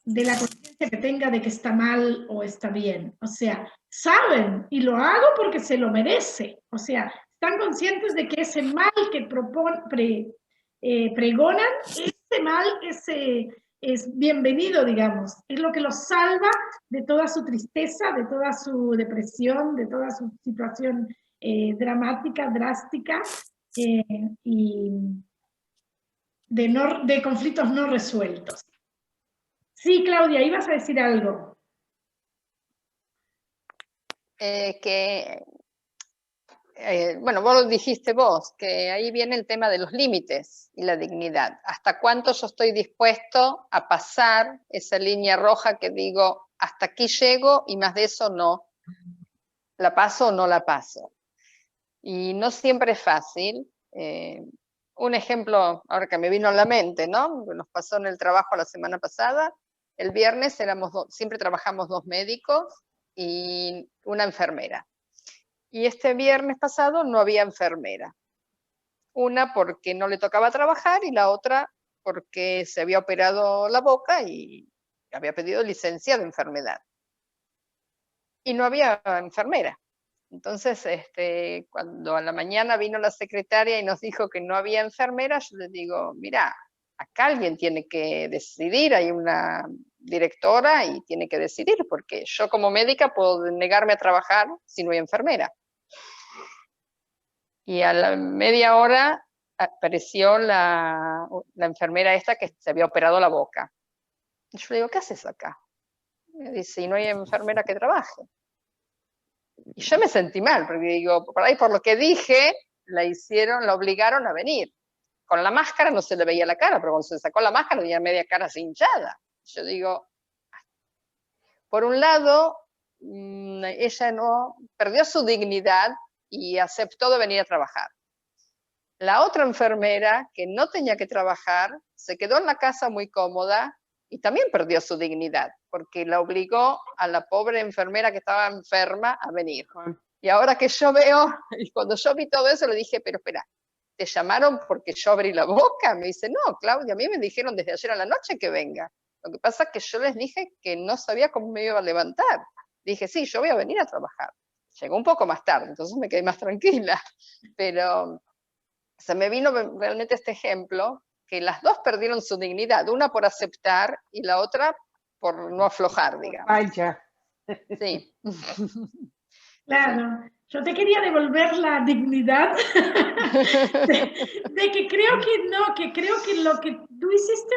la conciencia que tenga de que está mal o está bien? O sea, saben, y lo hago porque se lo merece. O sea, están conscientes de que ese mal que pregonan, ese mal es bienvenido, digamos. Es lo que los salva de toda su tristeza, de toda su depresión, de toda su situación dramática, drástica, y de conflictos no resueltos. Sí, Claudia, ibas a decir algo. Bueno, vos lo dijiste vos, que ahí viene el tema de los límites y la dignidad. ¿Hasta cuánto yo estoy dispuesto a pasar esa línea roja que digo, hasta aquí llego y más de eso no? ¿La paso o no la paso? Y no siempre es fácil. Un ejemplo, ahora que me vino a la mente, ¿no? Nos pasó en el trabajo la semana pasada. El viernes siempre trabajamos 2 médicos y una enfermera. Y este viernes pasado no había enfermera. Una porque no le tocaba trabajar y la otra porque se había operado la boca y había pedido licencia de enfermedad. Y no había enfermera. Entonces, cuando a la mañana vino la secretaria y nos dijo que no había enfermera, yo le digo, mira, acá alguien tiene que decidir, hay una directora y tiene que decidir, porque yo como médica puedo negarme a trabajar si no hay enfermera. Y a la media hora apareció la enfermera esta que se había operado la boca. Y yo le digo, ¿qué haces acá? Me dice, y no hay enfermera que trabaje. Y yo me sentí mal, porque digo, por ahí por lo que dije, la obligaron a venir. Con la máscara no se le veía la cara, pero cuando se sacó la máscara tenía media cara hinchada. Yo digo, por un lado, ella no perdió su dignidad y aceptó de venir a trabajar. La otra enfermera, que no tenía que trabajar, se quedó en la casa muy cómoda y también perdió su dignidad, porque la obligó a la pobre enfermera que estaba enferma a venir. Y ahora que yo veo, y cuando yo vi todo eso, le dije, pero espera, ¿te llamaron porque yo abrí la boca? Me dice, no, Claudia, a mí me dijeron desde ayer a la noche que venga. Lo que pasa es que yo les dije que no sabía cómo me iba a levantar. Dije, sí, yo voy a venir a trabajar. Llegó un poco más tarde, entonces me quedé más tranquila. Pero se me vino realmente este ejemplo, que las dos perdieron su dignidad, una por aceptar y la otra por no aflojar, digamos. Pancha. Sí. Claro, yo te quería devolver la dignidad de que creo que no, que creo que lo que tú hiciste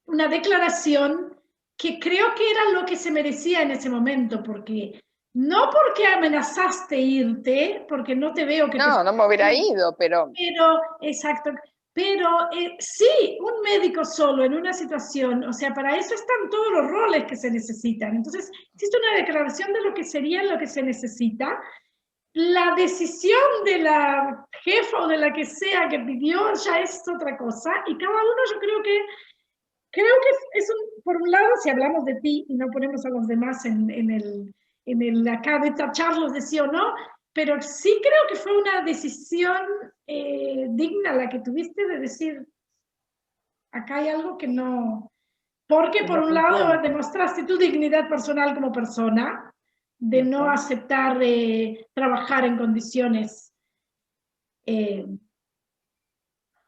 una declaración que creo que era lo que se merecía en ese momento, porque no porque amenazaste irte, porque no te veo que no, no me hubiera ido, pero... Pero, exacto, pero sí, un médico solo en una situación, o sea, para eso están todos los roles que se necesitan. Entonces, existe una declaración de lo que sería lo que se necesita. La decisión de la jefa o de la que sea que pidió ya es otra cosa, y cada uno yo creo que por un lado, si hablamos de ti y no ponemos a los demás en el acá de tacharlos de sí o no, pero sí creo que fue una decisión digna la que tuviste de decir, acá hay algo que no... Porque por un lado demostraste tu dignidad personal como persona, de no aceptar trabajar en condiciones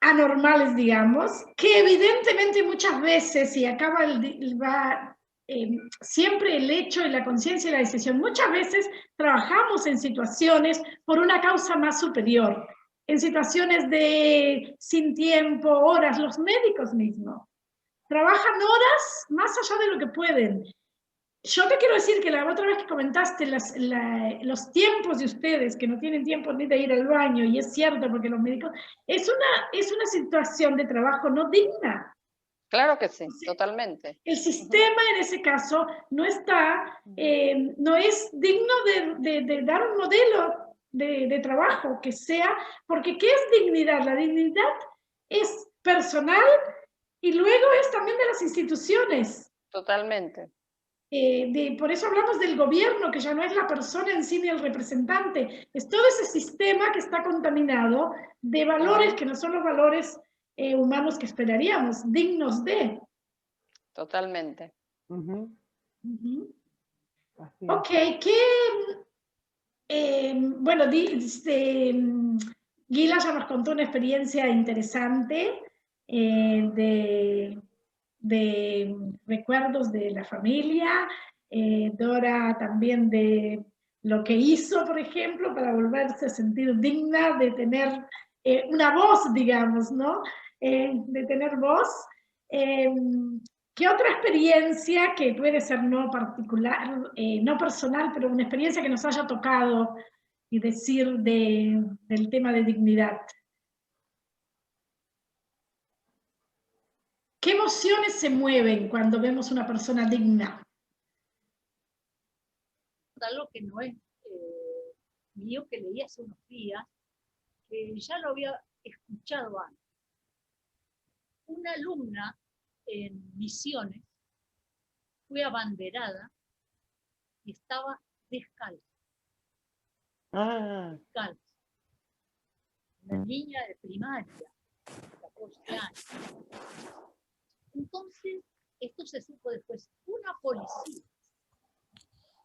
anormales, digamos, que evidentemente muchas veces, y acaba siempre el hecho y la conciencia y la decisión, muchas veces trabajamos en situaciones por una causa más superior, en situaciones de sin tiempo, horas, los médicos mismos trabajan horas más allá de lo que pueden. Yo te quiero decir que la otra vez que comentaste los tiempos de ustedes, que no tienen tiempo ni de ir al baño, y es cierto porque los médicos, es una situación de trabajo no digna. Claro que sí, totalmente. El sistema en ese caso no no es digno de dar un modelo de trabajo que sea, porque ¿qué es dignidad? La dignidad es personal y luego es también de las instituciones. Totalmente. Por eso hablamos del gobierno, que ya no es la persona en sí ni el representante, es todo ese sistema que está contaminado de valores que no son los valores humanos que esperaríamos, dignos de. Totalmente. Ok, bueno, Gila ya nos contó una experiencia interesante de recuerdos de la familia, Dora también de lo que hizo, por ejemplo, para volverse a sentir digna de tener una voz, digamos, ¿no? De tener voz. ¿Qué otra experiencia que puede ser no particular, no personal, pero una experiencia que nos haya tocado y decir del tema de dignidad? ¿Qué emociones se mueven cuando vemos una persona digna? Algo que no es mío, que leí hace unos días, que ya lo había escuchado antes. Una alumna en Misiones fue abanderada y estaba descalza. Descalza. Una niña de primaria, 14 años. Entonces, esto se supo después. Una policía,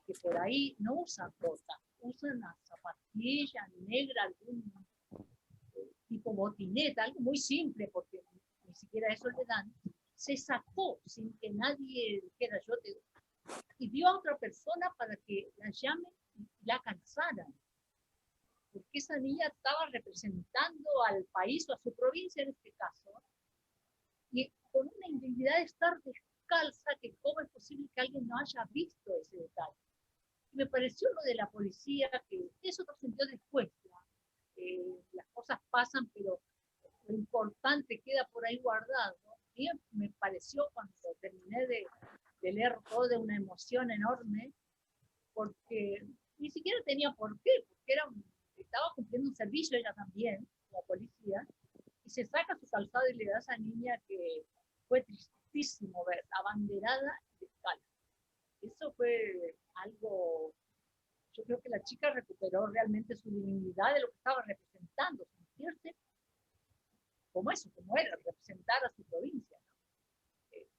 que por ahí no usan botas, usan una zapatilla negra, algún tipo botineta, algo muy simple, porque ni siquiera eso le dan, se sacó sin que nadie dijera yo te... y dio a otra persona para que la llamen y la calzaran. porque esa niña estaba representando al país o a su provincia en este caso, y con una indignidad de estar descalza, que cómo es posible que alguien no haya visto ese detalle. Y me pareció lo de la policía, que eso no se sintió después, las cosas pasan, pero lo importante queda por ahí guardado, ¿no? Y me pareció, cuando terminé de leer todo, de una emoción enorme, porque ni siquiera tenía por qué, porque estaba cumpliendo un servicio ella también, la policía, y se saca su calzado y le da a esa niña, que fue tristísimo ver, abanderada y descalza. Eso fue algo, yo creo que la chica recuperó realmente su dignidad de lo que estaba representando, sentirse como eso, como era, representar a su provincia, ¿no?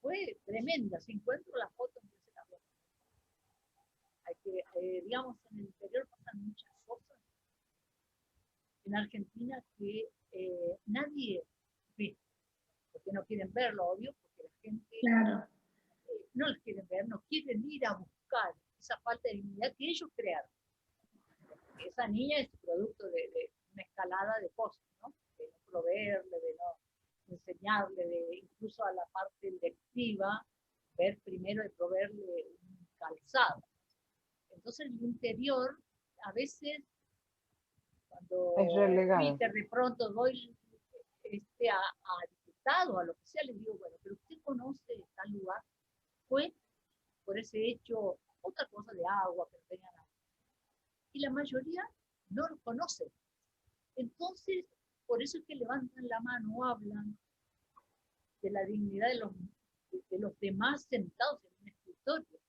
Fue tremenda. Si encuentro la foto, entonces la voy a... Hay que, digamos, en el interior pasan muchas cosas en Argentina que nadie ve, porque no quieren verlo, obvio, porque la gente Claro. no los quieren ver, no quieren ir a buscar esa falta de dignidad que ellos crearon. Esa niña es producto de una escalada de cosas, ¿no? De no proveerle, de no enseñarle, de incluso a la parte directiva, ver primero de proveerle un calzado. Entonces el interior, a veces, cuando Es relegado. Twitter de pronto doy a diputado, a lo que sea, les digo, bueno, pero usted conoce tal lugar, fue por ese hecho, otra cosa de agua, pero tenía nada. Y la mayoría no lo conoce. Entonces, por eso es que levantan la mano, hablan de la dignidad de los demás sentados en un escritorio.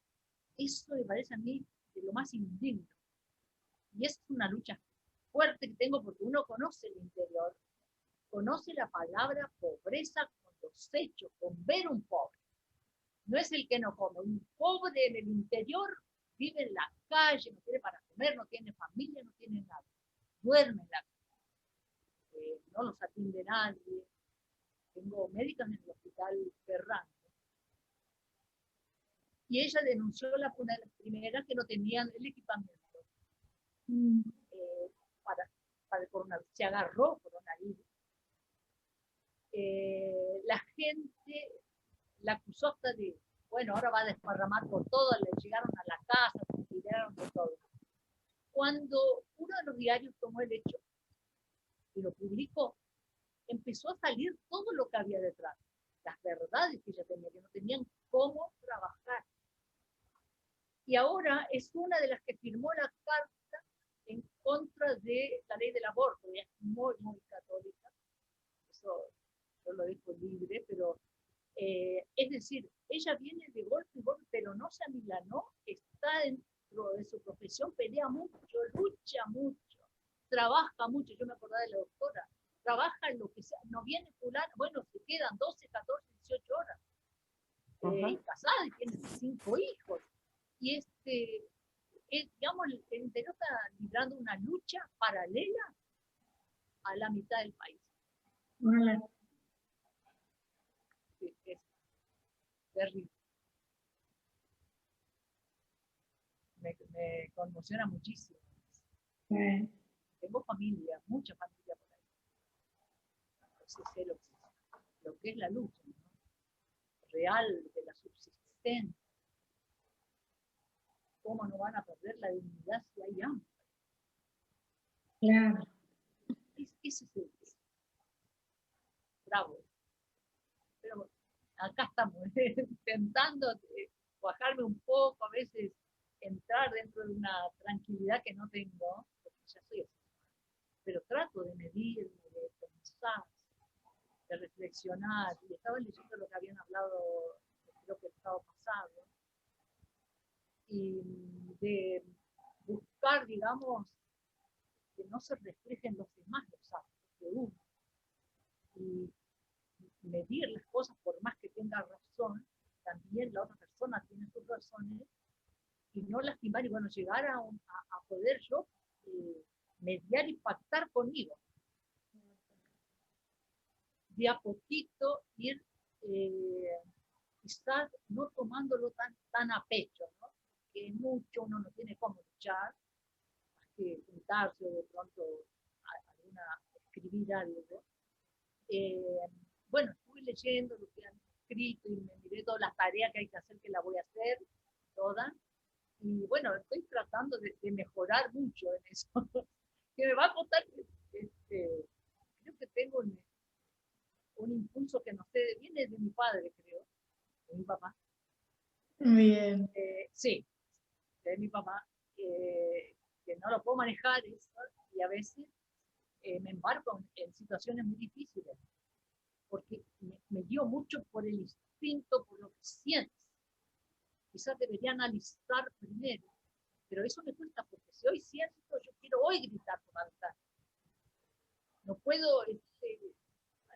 Eso me parece a mí de lo más indigno. Y es una lucha fuerte que tengo, porque uno conoce el interior, conoce la palabra pobreza con los hechos, con ver un pobre. No es el que no come, un pobre en el interior vive en la calle, no tiene para comer, no tiene familia, no tiene nada. Duerme en la calle, no los atiende nadie. Tengo médicos en el hospital Ferrando. Y ella denunció una de las primeras que no tenían el equipamiento para el coronavirus. Se agarró coronavirus. La gente la acusó hasta de, bueno, ahora va a desparramar por todo, le llegaron a la casa, se tiraron de todo. Cuando uno de los diarios tomó el hecho y lo publicó, empezó a salir todo lo que había detrás, las verdades que ella tenía, que no tenían cómo trabajar. Y ahora es una de las que firmó la carta en contra de la ley del aborto. Ella es muy, muy católica, eso yo lo dejo libre, pero es decir, ella viene de golpe y golpe, pero no se amilanó, está dentro de su profesión, pelea mucho, lucha mucho, trabaja mucho. Yo me acordaba de la doctora, trabaja en lo que sea, no viene fulano, bueno, se quedan 12, 14, 18 horas, y casada, y tiene 5 hijos, y digamos, el interior está librando una lucha paralela a la mitad del país. Vale. Es terrible. Me conmociona muchísimo. Tengo familia, mucha familia por ahí. Entonces sé lo que es la lucha, ¿no? Real de la subsistencia. ¿Cómo no van a perder la dignidad si hay hambre? Claro. Ese es el bravo. Pero bueno, acá estamos, intentando bajarme un poco, a veces entrar dentro de una tranquilidad que no tengo, porque ya soy así. Pero trato de medirme, de pensar, de reflexionar, y estaba leyendo lo que habían hablado, creo que el sábado pasado, y de buscar, digamos, que no se reflejen los demás los actos de uno, y medir las cosas por más que tenga razón, también la otra persona tiene sus razones, y no lastimar, y bueno, llegar a poder yo mediar y pactar conmigo. De a poquito ir quizás no tomándolo tan a pecho, ¿no? Que mucho uno no tiene cómo luchar, más que juntarse o de pronto escribir algo. Bueno, estuve leyendo lo que han escrito y me miré todas las tareas que hay que hacer, que la voy a hacer, todas. Y bueno, estoy tratando de mejorar mucho en eso. Que me va a costar, creo que tengo un impulso que no sé, viene de mi padre, creo, de mi papá. Bien. Sí, de mi papá, que no lo puedo manejar eso, y a veces me embarco en situaciones muy difíciles, porque me guío mucho por el instinto, por lo que sientes. Quizás debería analizar primero, pero eso me cuesta, porque si hoy siento, yo quiero hoy gritar por altar. No puedo a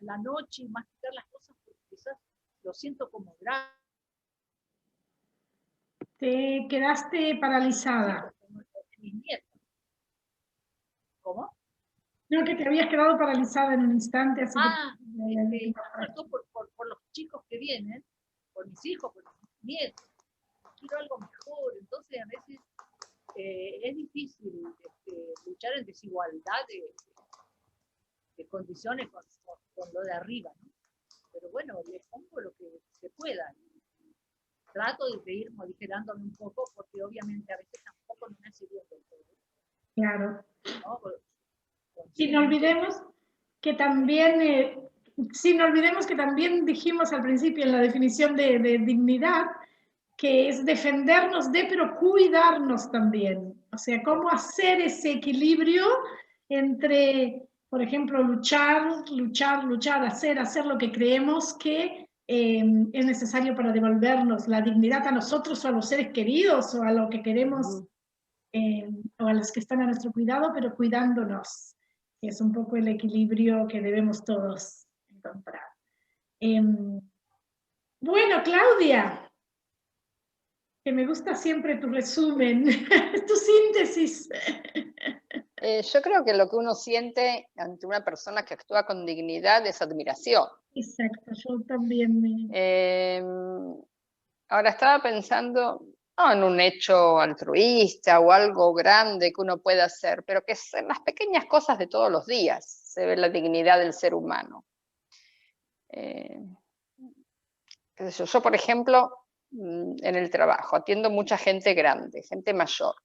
la noche masticar las cosas porque quizás lo siento como grave. Te quedaste paralizada. Mis nietos. ¿Cómo? No, que te habías quedado paralizada en un instante. Así por los chicos que vienen, por mis hijos, por mis nietos. Quiero algo mejor. Entonces, a veces es difícil luchar en desigualdad de condiciones con lo de arriba, ¿no? Pero bueno, les pongo lo que se pueda. Trato de ir modificándome un poco, porque obviamente a veces tampoco no me hace bien del todo. Claro. ¿No? Y no olvidemos que también, dijimos al principio en la definición de dignidad, que es defendernos de, pero cuidarnos también. O sea, cómo hacer ese equilibrio entre, por ejemplo, luchar, hacer lo que creemos que es necesario para devolvernos la dignidad a nosotros o a los seres queridos o a lo que queremos, o a los que están a nuestro cuidado, pero cuidándonos, que es un poco el equilibrio que debemos todos encontrar. Bueno, Claudia, que me gusta siempre tu resumen, tu síntesis. Yo creo que lo que uno siente ante una persona que actúa con dignidad es admiración. Exacto, yo también Ahora estaba pensando, no en un hecho altruista o algo grande que uno pueda hacer, pero que es en las pequeñas cosas de todos los días se ve la dignidad del ser humano. Yo, por ejemplo, en el trabajo atiendo mucha gente grande, gente mayor,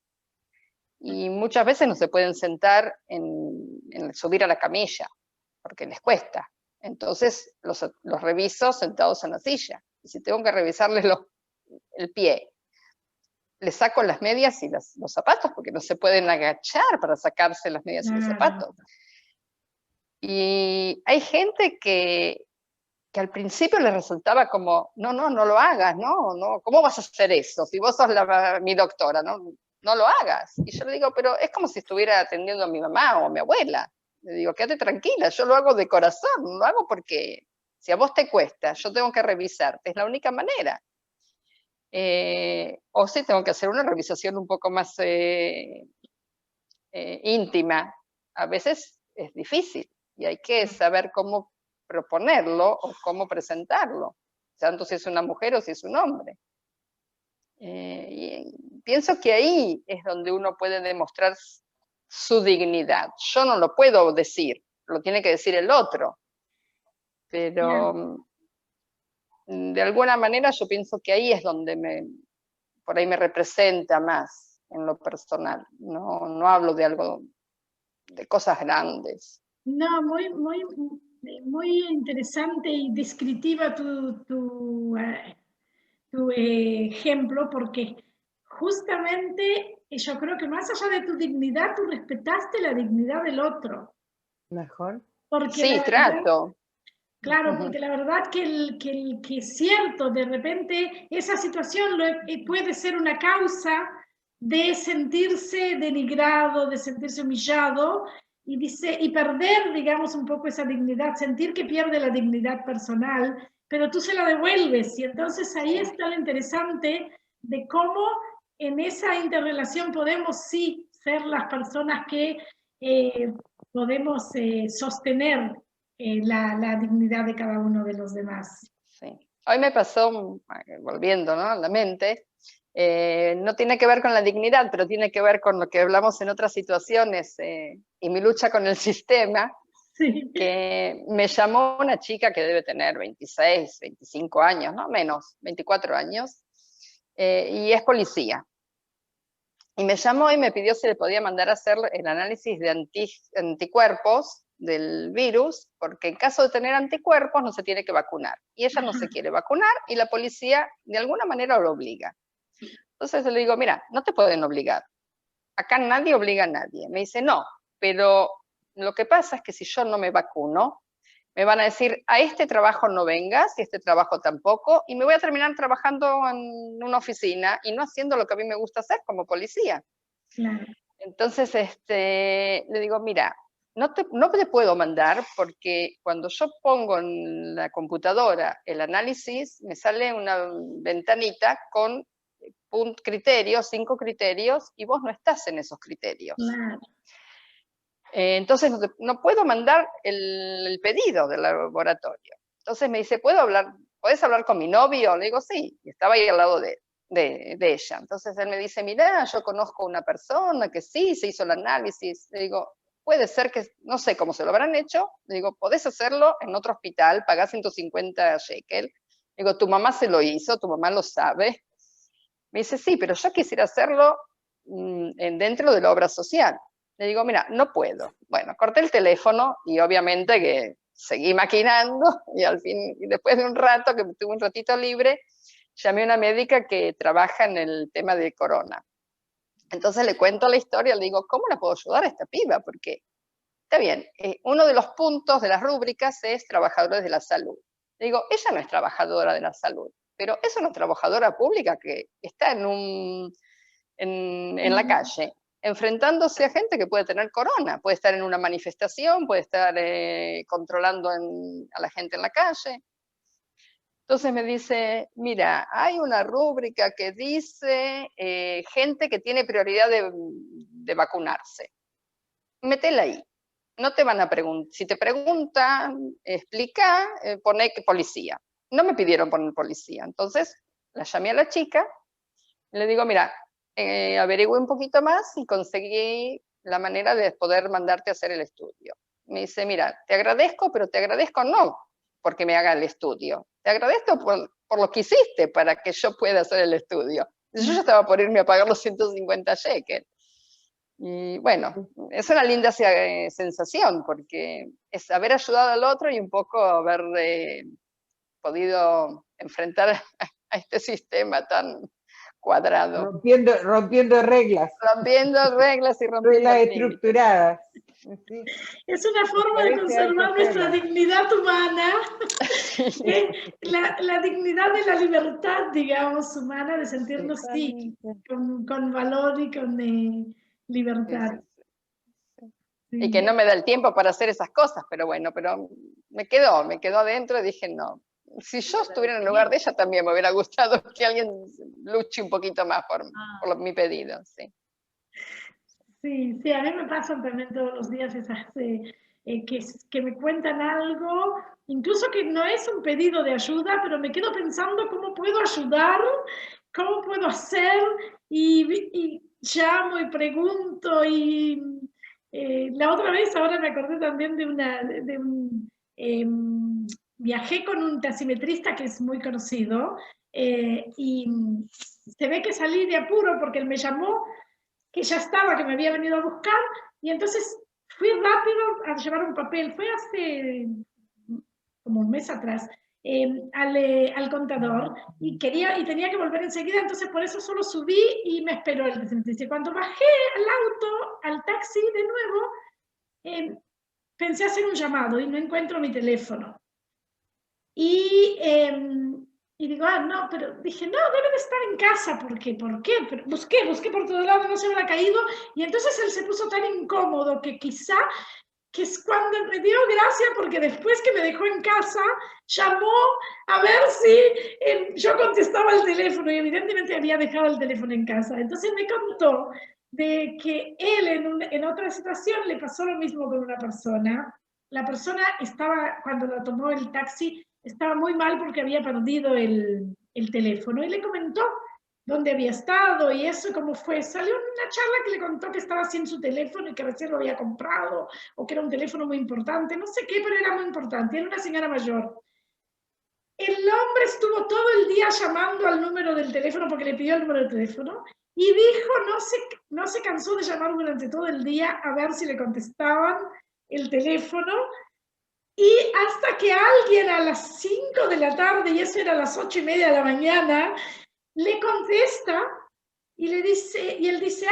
y muchas veces no se pueden sentar en subir a la camilla porque les cuesta. Entonces los reviso sentados en la silla, y si tengo que revisarles el pie, les saco las medias y los zapatos, porque no se pueden agachar para sacarse las medias y los zapatos. Y hay gente que al principio les resultaba como, no lo hagas, no, ¿cómo vas a hacer eso? Si vos sos mi doctora, no lo hagas. Y yo le digo, pero es como si estuviera atendiendo a mi mamá o a mi abuela. Le digo, quédate tranquila, yo lo hago de corazón, no lo hago porque si a vos te cuesta, yo tengo que revisarte, es la única manera. O si tengo que hacer una revisación un poco más íntima, a veces es difícil y hay que saber cómo proponerlo o cómo presentarlo, tanto si es una mujer o si es un hombre. Y pienso que ahí es donde uno puede demostrar su dignidad. Yo no lo puedo decir, lo tiene que decir el otro, pero de alguna manera yo pienso que ahí es donde por ahí me representa más en lo personal. No hablo de algo, de cosas grandes. No, muy interesante y descriptiva tu ejemplo, porque justamente yo creo que más allá de tu dignidad, tú respetaste la dignidad del otro. Mejor. Porque sí, trato. Claro, porque la verdad que es cierto, de repente esa situación puede ser una causa de sentirse denigrado, de sentirse humillado y perder, digamos, un poco esa dignidad, sentir que pierde la dignidad personal, pero tú se la devuelves y entonces ahí está lo interesante de cómo en esa interrelación podemos sí ser las personas que podemos sostener la dignidad de cada uno de los demás. Sí. Hoy me pasó, volviendo, ¿no?, a la mente, No tiene que ver con la dignidad, pero tiene que ver con lo que hablamos en otras situaciones y mi lucha con el sistema, Sí. que me llamó una chica que debe tener 26, 25 años, no menos, 24 años, y es policía. Y me llamó y me pidió si le podía mandar a hacer el análisis de anticuerpos del virus, porque en caso de tener anticuerpos no se tiene que vacunar. Y ella no se quiere vacunar y la policía de alguna manera lo obliga. Entonces le digo, mira, no te pueden obligar. Acá nadie obliga a nadie. Me dice, no, pero lo que pasa es que si yo no me vacuno, me van a decir, a este trabajo no vengas, y este trabajo tampoco, y me voy a terminar trabajando en una oficina y no haciendo lo que a mí me gusta hacer como policía. Claro. Entonces, le digo, mira, no te puedo mandar porque cuando yo pongo en la computadora el análisis, me sale una ventanita con criterios, 5 criterios, y vos no estás en esos criterios. Claro. Entonces no puedo mandar el pedido del laboratorio. Entonces me dice, ¿podés hablar con mi novio? Le digo, sí, y estaba ahí al lado de ella. Entonces él me dice, mirá, yo conozco una persona que sí, se hizo el análisis. Le digo, puede ser que, no sé cómo se lo habrán hecho. Le digo, podés hacerlo en otro hospital, pagás 150 shekel. Le digo, tu mamá se lo hizo, tu mamá lo sabe. Me dice, sí, pero yo quisiera hacerlo dentro de la obra social. Le digo, mira, no puedo. Bueno, corté el teléfono y obviamente que seguí maquinando y al fin, y después de un rato, que tuve un ratito libre, llamé a una médica que trabaja en el tema de corona. Entonces le cuento la historia, le digo, ¿cómo la puedo ayudar a esta piba? Porque, está bien, uno de los puntos de las rúbricas es trabajadores de la salud. Le digo, ella no es trabajadora de la salud, pero es una trabajadora pública que está en la calle, enfrentándose a gente que puede tener corona, puede estar en una manifestación, puede estar controlando a la gente en la calle. Entonces me dice, mira, hay una rúbrica que dice gente que tiene prioridad de vacunarse. Métela ahí. No te van a preguntar. Si te preguntan, explica, pone que policía. No me pidieron poner policía. Entonces la llamé a la chica y le digo, mira, averigüé un poquito más y conseguí la manera de poder mandarte a hacer el estudio. Me dice, mira, te agradezco, pero te agradezco no porque me haga el estudio. Te agradezco por lo que hiciste para que yo pueda hacer el estudio. Yo ya estaba por irme a pagar los 150 shekels. Y bueno, es una linda sensación, porque es haber ayudado al otro y un poco haber podido enfrentar a este sistema tan cuadrado. Rompiendo reglas. Rompiendo reglas y rompiendo reglas estructuradas. Sí. Es una forma de conservar nuestra dignidad humana, la dignidad de la libertad, digamos, humana, de sentirnos sí, con valor y con libertad. Sí. Y que no me da el tiempo para hacer esas cosas, pero bueno, pero me quedó adentro y dije, no, si yo estuviera en el lugar de ella también me hubiera gustado que alguien luche un poquito más por mi pedido, sí. Sí, sí, a mí me pasan también todos los días esas que me cuentan algo, incluso que no es un pedido de ayuda, pero me quedo pensando cómo puedo ayudar, cómo puedo hacer, y llamo y pregunto, y la otra vez, ahora me acordé también viajé con un taximetrista que es muy conocido, y se ve que salí de apuro porque él me llamó, que ya estaba, que me había venido a buscar, y entonces fui rápido a llevar un papel. Fue hace como un mes atrás, al contador, y tenía que volver enseguida, entonces por eso solo subí y me esperó el taxista. Cuando bajé al taxi de nuevo, pensé hacer un llamado y no encuentro mi teléfono. Y digo, no, pero dije, no, debe de estar en casa. ¿Por qué? Pero busqué por todo lado, no se me ha caído. Y entonces él se puso tan incómodo que quizá, que es cuando me dio gracia, porque después que me dejó en casa, llamó a ver si yo contestaba el teléfono, y evidentemente había dejado el teléfono en casa. Entonces me contó de que él en otra situación le pasó lo mismo con una persona. La persona estaba, cuando lo tomó el taxi, estaba muy mal porque había perdido el teléfono, y le comentó dónde había estado y eso, cómo fue. Salió una charla que le contó que estaba sin su teléfono y que recién lo había comprado, o que era un teléfono muy importante, no sé qué, pero era muy importante. Era una señora mayor. El hombre estuvo todo el día llamando al número del teléfono porque le pidió el número del teléfono y dijo, no se cansó de llamar durante todo el día a ver si le contestaban el teléfono. Y hasta que alguien a las 5 de la tarde, y eso era a las 8:30 de la mañana, le contesta y le dice, y él dice,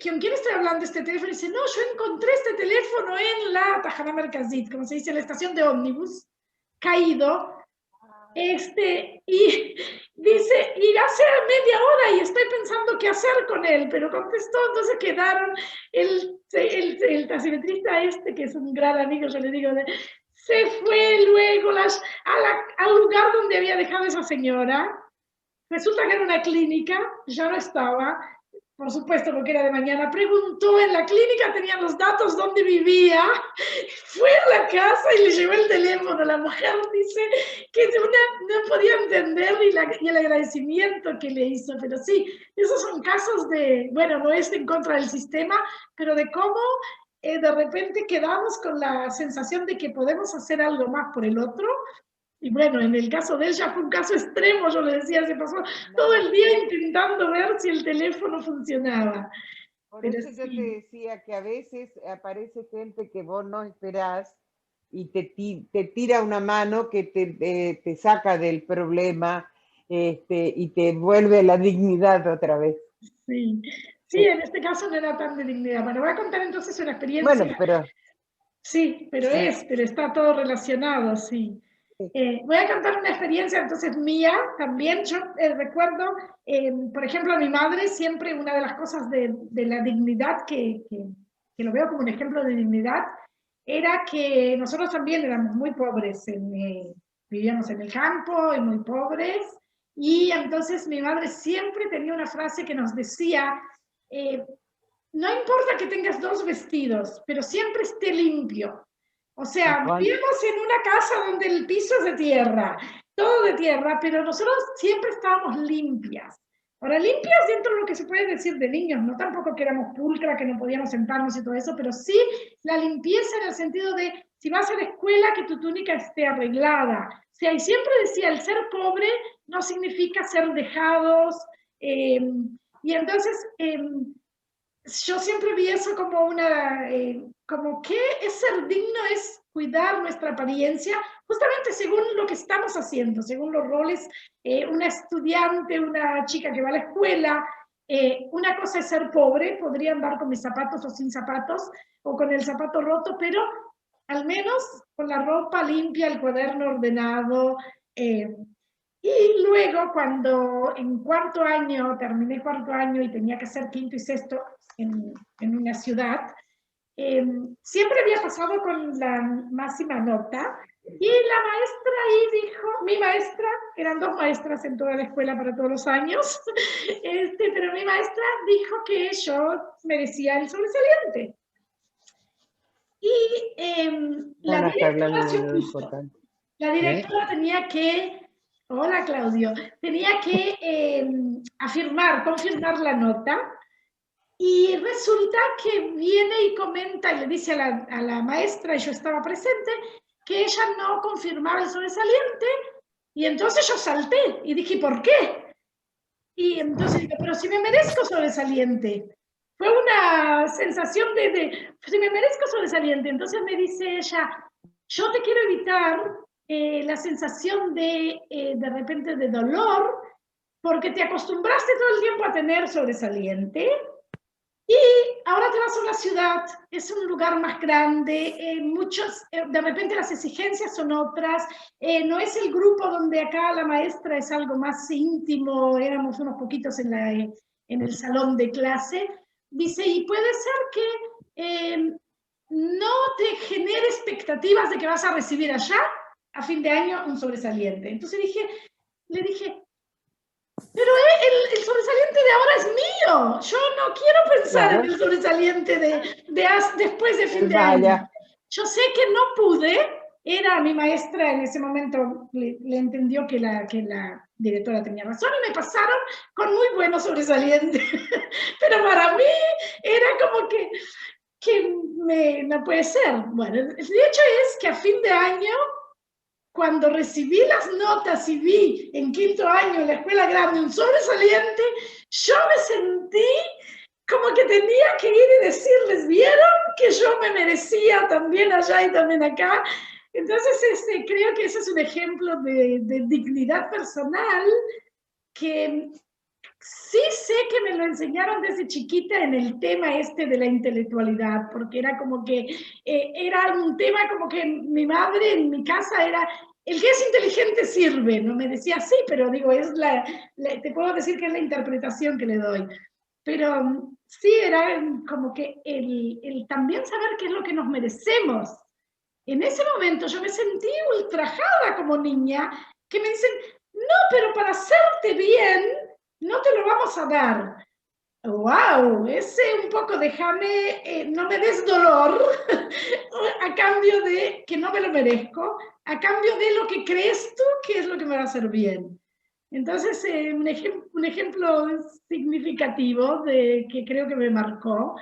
¿con quién estoy hablando este teléfono? Y dice, no, yo encontré este teléfono en la Tajana Merkazit, como se dice, en la estación de ómnibus, caído. Y dice, y hace media hora y estoy pensando qué hacer con él, pero contestó, entonces quedaron, el taximetrista que es un gran amigo, yo le digo, se fue luego al lugar donde había dejado esa señora. Resulta que era una clínica, ya no estaba, por supuesto porque era de mañana, preguntó en la clínica, tenían los datos donde vivía, fue a la casa y le llevó el teléfono. La mujer dice que no podía entender y el agradecimiento que le hizo, pero sí, esos son casos de, bueno, no es en contra del sistema, pero de cómo de repente quedamos con la sensación de que podemos hacer algo más por el otro. Y bueno, en el caso de ella fue un caso extremo, yo le decía, se pasó todo el día intentando ver si el teléfono funcionaba. Por Pero eso yo sí. te decía que a veces aparece gente que vos no esperás y te tira una mano que te saca del problema y te vuelve la dignidad otra vez. Sí. Sí, en este caso no era tan de dignidad. Bueno, voy a contar entonces una experiencia. Bueno, pero... Sí, pero está todo relacionado, sí. Voy a contar una experiencia entonces mía también. Yo recuerdo, por ejemplo, a mi madre siempre una de las cosas de la dignidad que lo veo como un ejemplo de dignidad era que nosotros también éramos muy pobres, vivíamos en el campo y muy pobres, y entonces mi madre siempre tenía una frase que nos decía, no importa que tengas 2 vestidos, pero siempre esté limpio. O sea, vivíamos en una casa donde el piso es de tierra, todo de tierra, pero nosotros siempre estábamos limpias. Ahora, limpias dentro de lo que se puede decir de niños, no tampoco que éramos pulcra, que no podíamos sentarnos y todo eso, pero sí la limpieza en el sentido de, si vas a la escuela, que tu túnica esté arreglada. O sea, y siempre decía, el ser pobre no significa ser dejados, y entonces... yo siempre vi eso como como que es ser digno, es cuidar nuestra apariencia, justamente según lo que estamos haciendo, según los roles, una estudiante, una chica que va a la escuela, una cosa es ser pobre, podría andar con mis zapatos o sin zapatos, o con el zapato roto, pero al menos con la ropa limpia, el cuaderno ordenado, y luego cuando en terminé 4º año y tenía que hacer 5º y 6º en una ciudad, siempre había pasado con la máxima nota y la maestra ahí dijo, mi maestra, eran 2 maestras en toda la escuela para todos los años, pero mi maestra dijo que yo merecía el sobresaliente. Y la directora se opuso. La directora tenía que... Hola, Claudio. Tenía que confirmar la nota, y resulta que viene y comenta y le dice a la maestra, y yo estaba presente, que ella no confirmaba el sobresaliente, y entonces yo salté y dije, ¿por qué? Y entonces digo, pero si me merezco sobresaliente. Fue una sensación si me merezco sobresaliente. Entonces me dice ella, yo te quiero evitar la sensación de repente de dolor, porque te acostumbraste todo el tiempo a tener sobresaliente, y ahora te vas a una ciudad, es un lugar más grande, de repente las exigencias son otras, no es el grupo donde acá la maestra es algo más íntimo, éramos unos poquitos en el salón de clase, dice, y puede ser que no te genere expectativas de que vas a recibir allá, a fin de año, un sobresaliente. Entonces le dije, pero el sobresaliente de ahora es mío. Yo no quiero pensar en el sobresaliente después de fin de año. Yo sé que no pude, era mi maestra en ese momento, le entendió que la directora tenía razón y me pasaron con muy buenos sobresalientes. Pero para mí era como que no puede ser. Bueno, el hecho es que a fin de año, cuando recibí las notas y vi en quinto año en la escuela grande un sobresaliente, yo me sentí como que tenía que ir y decirles, ¿vieron que yo me merecía también allá y también acá? Entonces, creo que ese es un ejemplo de dignidad personal que sí sé que me lo enseñaron desde chiquita en el tema de la intelectualidad, porque era como que, era un tema como que mi madre en mi casa era, el que es inteligente sirve, no me decía así, pero digo, te puedo decir que es la interpretación que le doy. Pero sí, era como que el también saber qué es lo que nos merecemos. En ese momento yo me sentí ultrajada como niña, que me dicen, no, pero para hacerte bien, no te lo vamos a dar. ¡Wow! Ese un poco, déjame, no me des dolor a cambio de que no me lo merezco, a cambio de lo que crees tú que es lo que me va a hacer bien. Entonces, un ejemplo significativo de que creo que me marcó.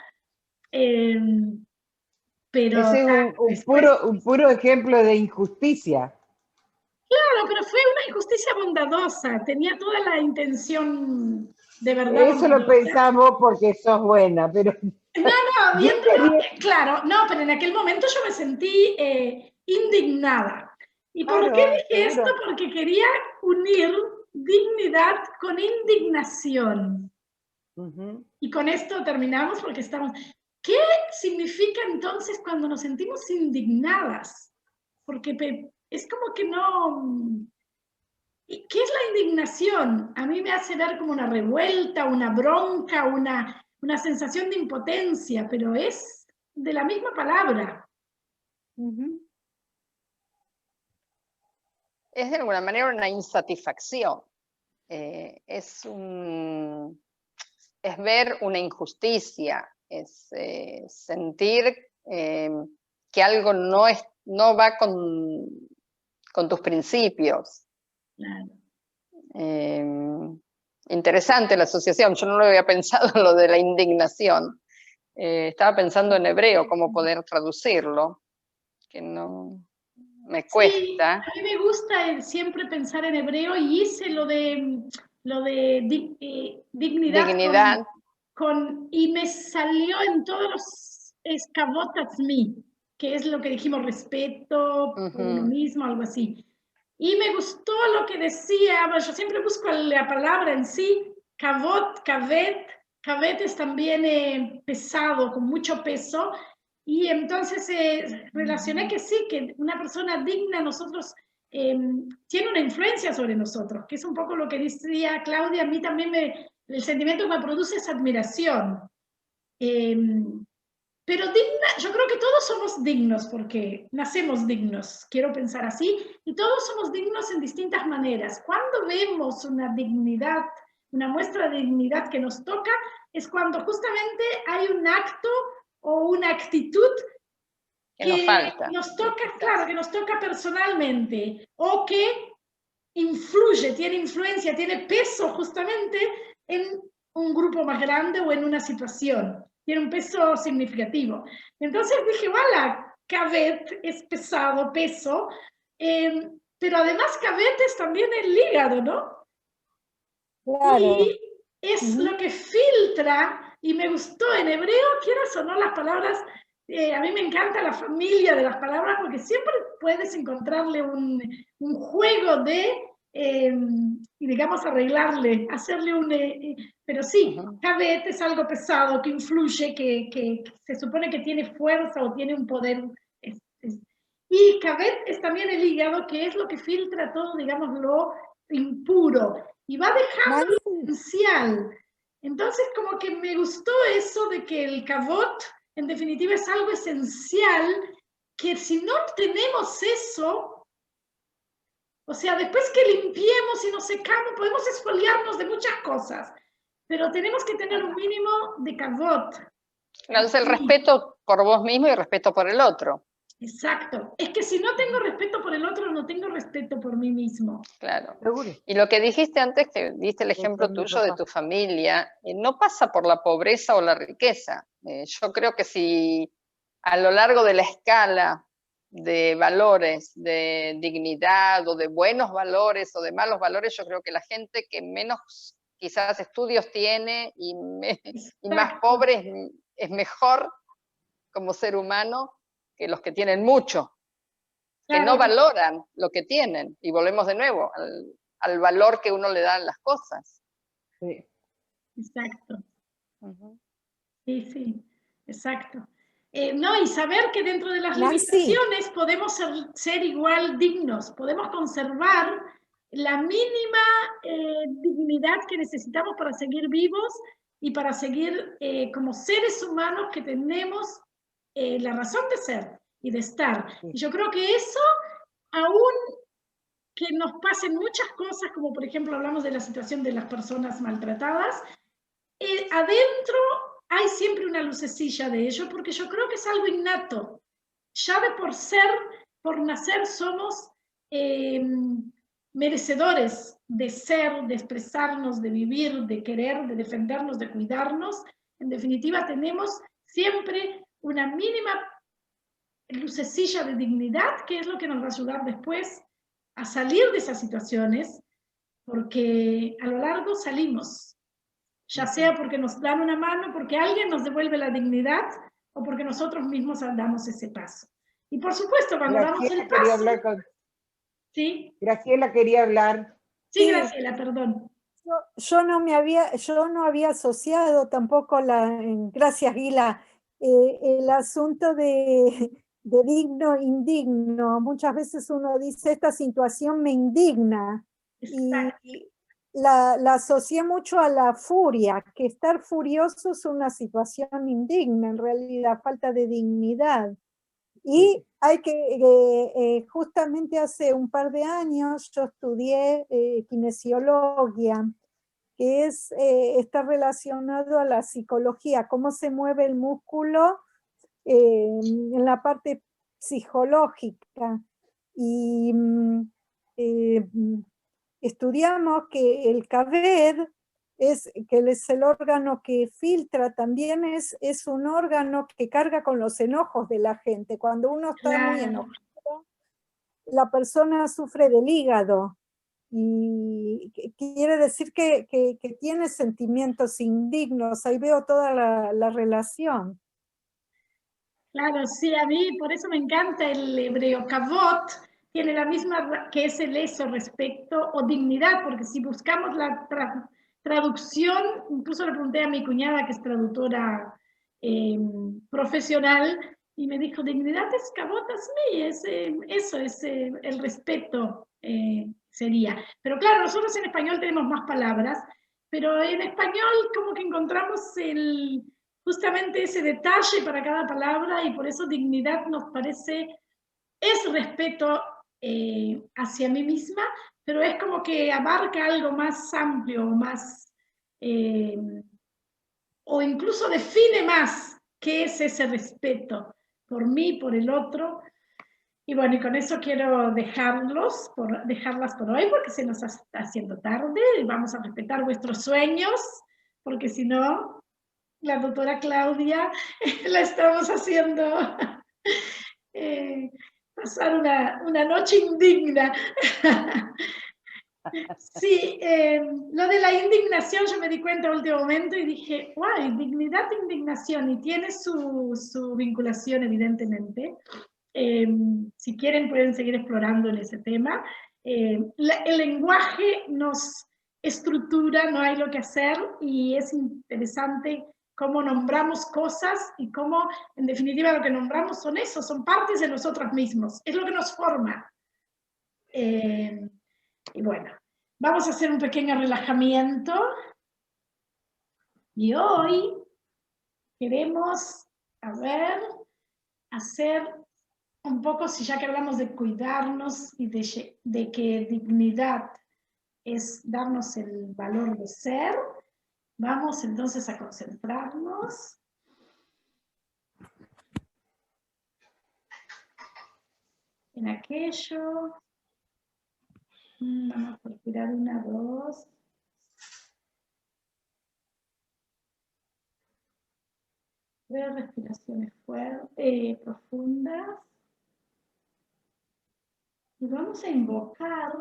Pero Ese es después, un puro ejemplo de injusticia. claro, pero fue una injusticia bondadosa, tenía toda la intención de verdad Eso lo bondadosa. pensamos porque sos buena, pero... No, viéndolo, claro, no, pero en aquel momento yo me sentí indignada. ¿Y por qué Claro, dije esto? seguro. Porque quería unir dignidad con indignación. Ujú. Y con esto terminamos porque estamos... ¿Qué significa entonces cuando nos sentimos indignadas? Porque es como que no... ¿Qué es la indignación? A mí me hace ver como una revuelta, una bronca, una sensación de impotencia, pero es de la misma palabra. Es de alguna manera una insatisfacción. Es ver una injusticia, es sentir que algo no va con tus principios. Claro. Interesante la asociación, yo no lo había pensado lo de la indignación. Estaba pensando en hebreo, cómo poder traducirlo, que no me cuesta. Sí, a mí me gusta siempre pensar en hebreo y hice lo de dignidad. Y me salió en todos los escabot atzmi, que es lo que dijimos, respeto por uno mismo, algo así. Y me gustó lo que decía, bueno, yo siempre busco la palabra en sí, kavot, kavet. Kavet es también pesado, con mucho peso. Y entonces relacioné que sí, que una persona digna nosotros tiene una influencia sobre nosotros, que es un poco lo que decía Claudia, a mí también el sentimiento que me produce es admiración. Pero digna, yo creo que todos somos dignos porque nacemos dignos, quiero pensar así, y todos somos dignos en distintas maneras. Cuando vemos una dignidad, una muestra de dignidad que nos toca, es cuando justamente hay un acto o una actitud que nos falta. Nos toca, claro, que nos toca personalmente, o que influye, tiene influencia, tiene peso justamente en un grupo más grande o en una situación. Tiene un peso significativo. Entonces dije, vale, Cavet es pesado, peso, pero además Cavet es también el hígado, ¿no? Claro. Y es lo que filtra, y me gustó en hebreo, quieras o no las palabras, a mí me encanta la familia de las palabras porque siempre puedes encontrarle un juego de, y digamos, arreglarle, hacerle pero sí, Kabet es algo pesado, que influye, que se supone que tiene fuerza o tiene un poder. Y Kabet es también el hígado, que es lo que filtra todo, digamos, lo impuro, y va dejando lo esencial. Entonces, como que me gustó eso de que el Kabot, en definitiva, es algo esencial, que si no tenemos eso, o sea, después que limpiemos y nos secamos, podemos esfoliarnos de muchas cosas, pero tenemos que tener un mínimo de Kabot. Entonces el respeto por vos mismo y el respeto por el otro. Exacto. Es que si no tengo respeto por el otro, no tengo respeto por mí mismo. Claro. Seguro. Y lo que dijiste antes, que diste el ejemplo mi tuyo de papá. tu familia, no pasa por la pobreza o la riqueza. Yo creo que si a lo largo de la escala de valores, de dignidad o de buenos valores o de malos valores, yo creo que la gente que menos quizás estudios tiene y más Exacto. pobre es mejor como ser humano que los que tienen mucho, que no Claro. valoran lo que tienen. Y volvemos de nuevo al valor que uno le da a las cosas. Sí. Exacto. Ujú. Sí, sí, exacto. No, y saber que dentro de las Nancy. limitaciones podemos ser igual dignos, podemos conservar la mínima dignidad que necesitamos para seguir vivos y para seguir como seres humanos que tenemos la razón de ser y de estar. Sí. Y yo creo que eso, aún que nos pasen muchas cosas, como por ejemplo hablamos de la situación de las personas maltratadas, adentro hay siempre una lucecilla de ello, porque yo creo que es algo innato. Ya de por nacer somos merecedores de ser, de expresarnos, de vivir, de querer, de defendernos, de cuidarnos. En definitiva, tenemos siempre una mínima lucecilla de dignidad, que es lo que nos va a ayudar después a salir de esas situaciones, porque a lo largo salimos, ya sea porque nos dan una mano, porque alguien nos devuelve la dignidad, o porque nosotros mismos damos ese paso. Y por supuesto, cuando damos el Graciela quería paso... hablar con... ¿Sí? Graciela quería hablar. Sí, Sí. Graciela, perdón. Yo no había asociado tampoco gracias Gila, el asunto de digno, indigno. Muchas veces uno dice, esta situación me indigna. Exacto. Y la asocié mucho a la furia, que estar furioso es una situación indigna, en realidad, falta de dignidad. Y hay que, justamente hace un par de años yo estudié kinesiología, que está relacionado a la psicología, cómo se mueve el músculo en la parte psicológica. Y estudiamos que el CABED que es el órgano que filtra, también es un órgano que carga con los enojos de la gente. Cuando uno está muy enojado, la persona sufre del hígado. Y quiere decir que tiene sentimientos indignos. Ahí veo toda la relación. Claro, sí, a mí por eso me encanta el hebreo kavod, tiene la misma que es el eso, respecto o dignidad, porque si buscamos la traducción, incluso le pregunté a mi cuñada que es traductora profesional, y me dijo, dignidad es kavod asmi, eso es el respeto sería. Pero claro, nosotros en español tenemos más palabras, pero en español como que encontramos justamente ese detalle para cada palabra, y por eso dignidad nos parece, es respeto hacia mí misma, pero es como que abarca algo más amplio, más, o incluso define más qué es ese respeto por mí, por el otro. Y bueno, y con eso quiero dejarlas por hoy, porque se nos está haciendo tarde, y vamos a respetar vuestros sueños, porque si no, la doctora Claudia la estamos haciendo pasar una noche indigna. Sí, lo de la indignación yo me di cuenta en el último momento y dije, wow, dignidad e indignación, y tiene su vinculación evidentemente. Si quieren pueden seguir explorando en ese tema. El lenguaje nos estructura, no hay lo que hacer, y es interesante cómo nombramos cosas y cómo, en definitiva, lo que nombramos son eso, son partes de nosotros mismos, es lo que nos forma. Y bueno, vamos a hacer un pequeño relajamiento. Y hoy queremos, hacer un poco, si ya que hablamos de cuidarnos y de que dignidad es darnos el valor de ser, vamos entonces a concentrarnos. en aquello. Vamos a respirar 1, 2. Tres respiraciones fuertes, profundas. Y vamos a invocar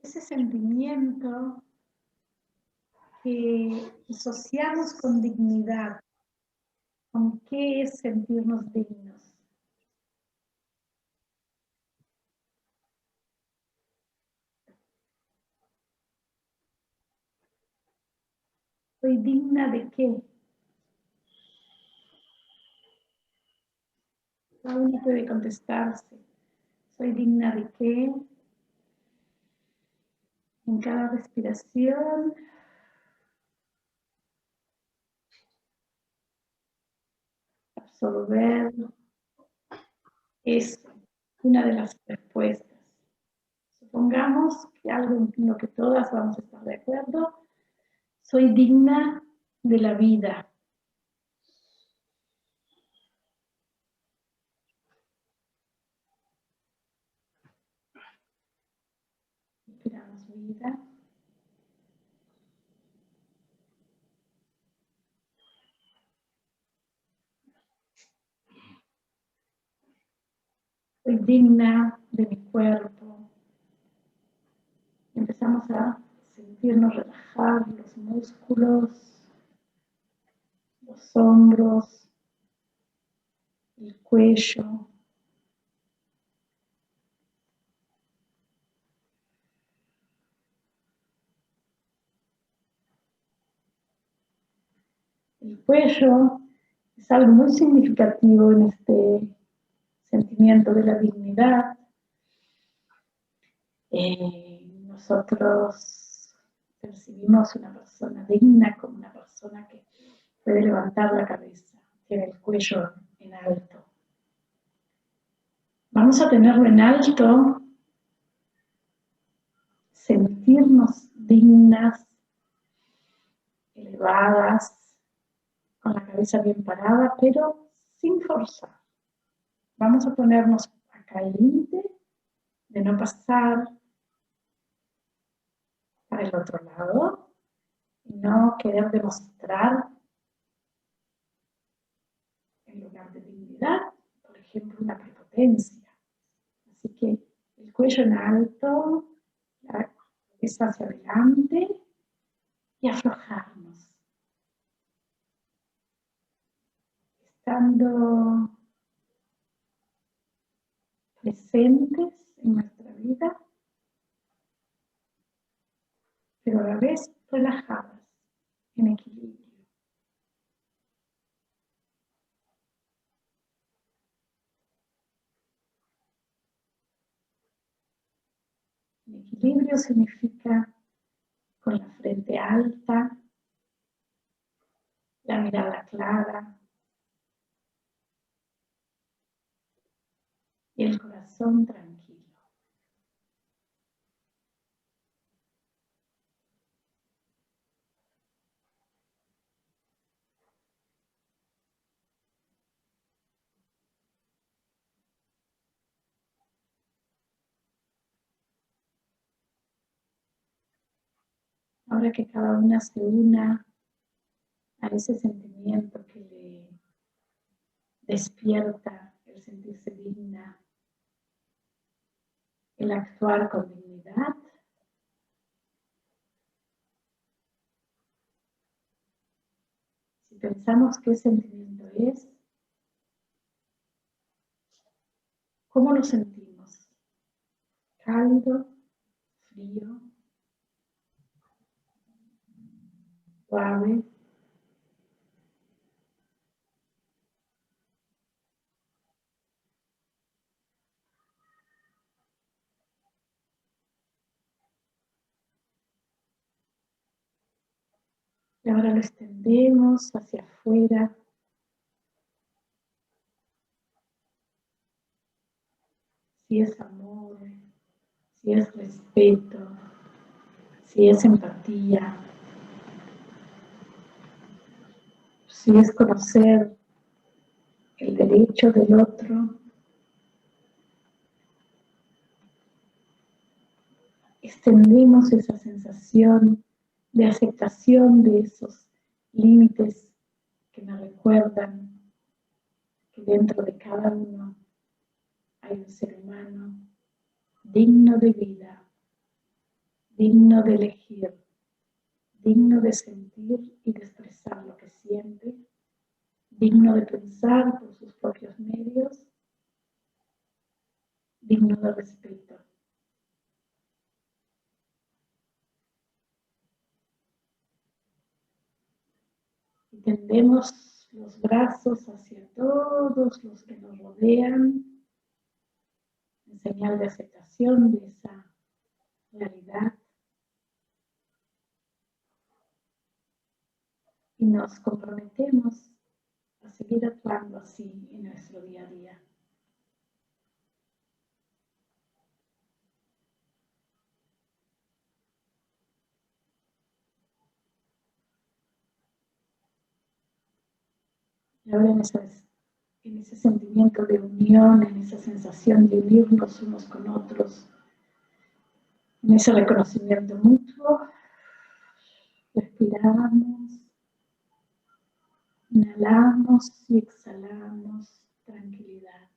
ese sentimiento que asociamos con dignidad. ¿Con qué es sentirnos dignos? ¿Soy digna de qué? Cada uno puede contestarse. ¿Soy digna de qué? En cada respiración. Absorber es una de las respuestas. Supongamos que algo en lo que todas vamos a estar de acuerdo. Soy digna de la vida. Respiramos vida. Soy digna de mi cuerpo. Empezamos a sentirnos relajar los músculos, los hombros, el cuello. El cuello es algo muy significativo en este sentimiento de la dignidad. Nosotros percibimos una persona digna como una persona que puede levantar la cabeza, tiene el cuello en alto. Vamos a tenerlo en alto, sentirnos dignas, elevadas, con la cabeza bien parada, pero sin forzar. Vamos a ponernos acá el límite de no pasar para el otro lado y no querer demostrar en lugar de dignidad, por ejemplo, una prepotencia. Así que el cuello en alto, la cabeza hacia adelante y aflojarnos. Estando presentes en nuestra vida, pero a la vez relajadas, en equilibrio. El equilibrio significa con la frente alta, la mirada clara y el corazón tranquilo. Ahora que cada una se una a ese sentimiento que le despierta el sentirse digna, el actuar con dignidad, si pensamos qué sentimiento es, ¿cómo lo sentimos? ¿Cálido? ¿Frío? ¿Suave? Y ahora lo extendemos hacia afuera. Si es amor, si es respeto, si es empatía, si es conocer el derecho del otro, extendemos esa sensación de aceptación de esos límites que nos recuerdan que dentro de cada uno hay un ser humano digno de vida, digno de elegir, digno de sentir y de expresar lo que siente, digno de pensar por sus propios medios, digno de respeto. Y tendemos los brazos hacia todos los que nos rodean, en señal de aceptación de esa realidad. Y nos comprometemos a seguir actuando así en nuestro día a día. Y ahora en ese sentimiento de unión, en esa sensación de unirnos unos con otros, en ese reconocimiento mutuo, respiramos, inhalamos y exhalamos tranquilidad.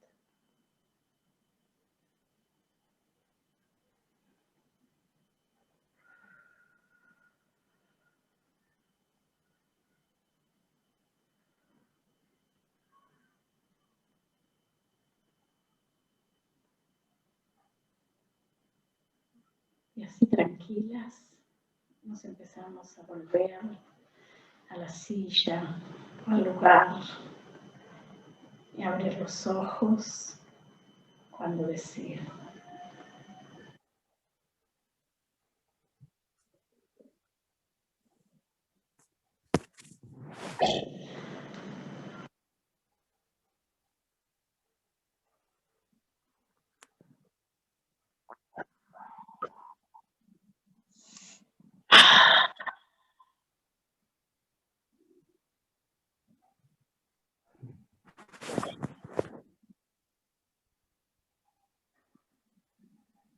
Y así tranquilas nos empezamos a volver a la silla, al lugar, y abrir los ojos cuando deseen.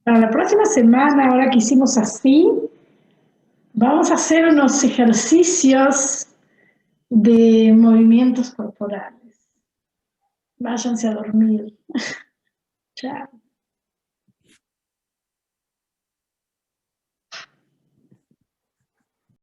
Para la próxima semana, ahora que hicimos así, vamos a hacer unos ejercicios de movimientos corporales. Váyanse a dormir. Chao.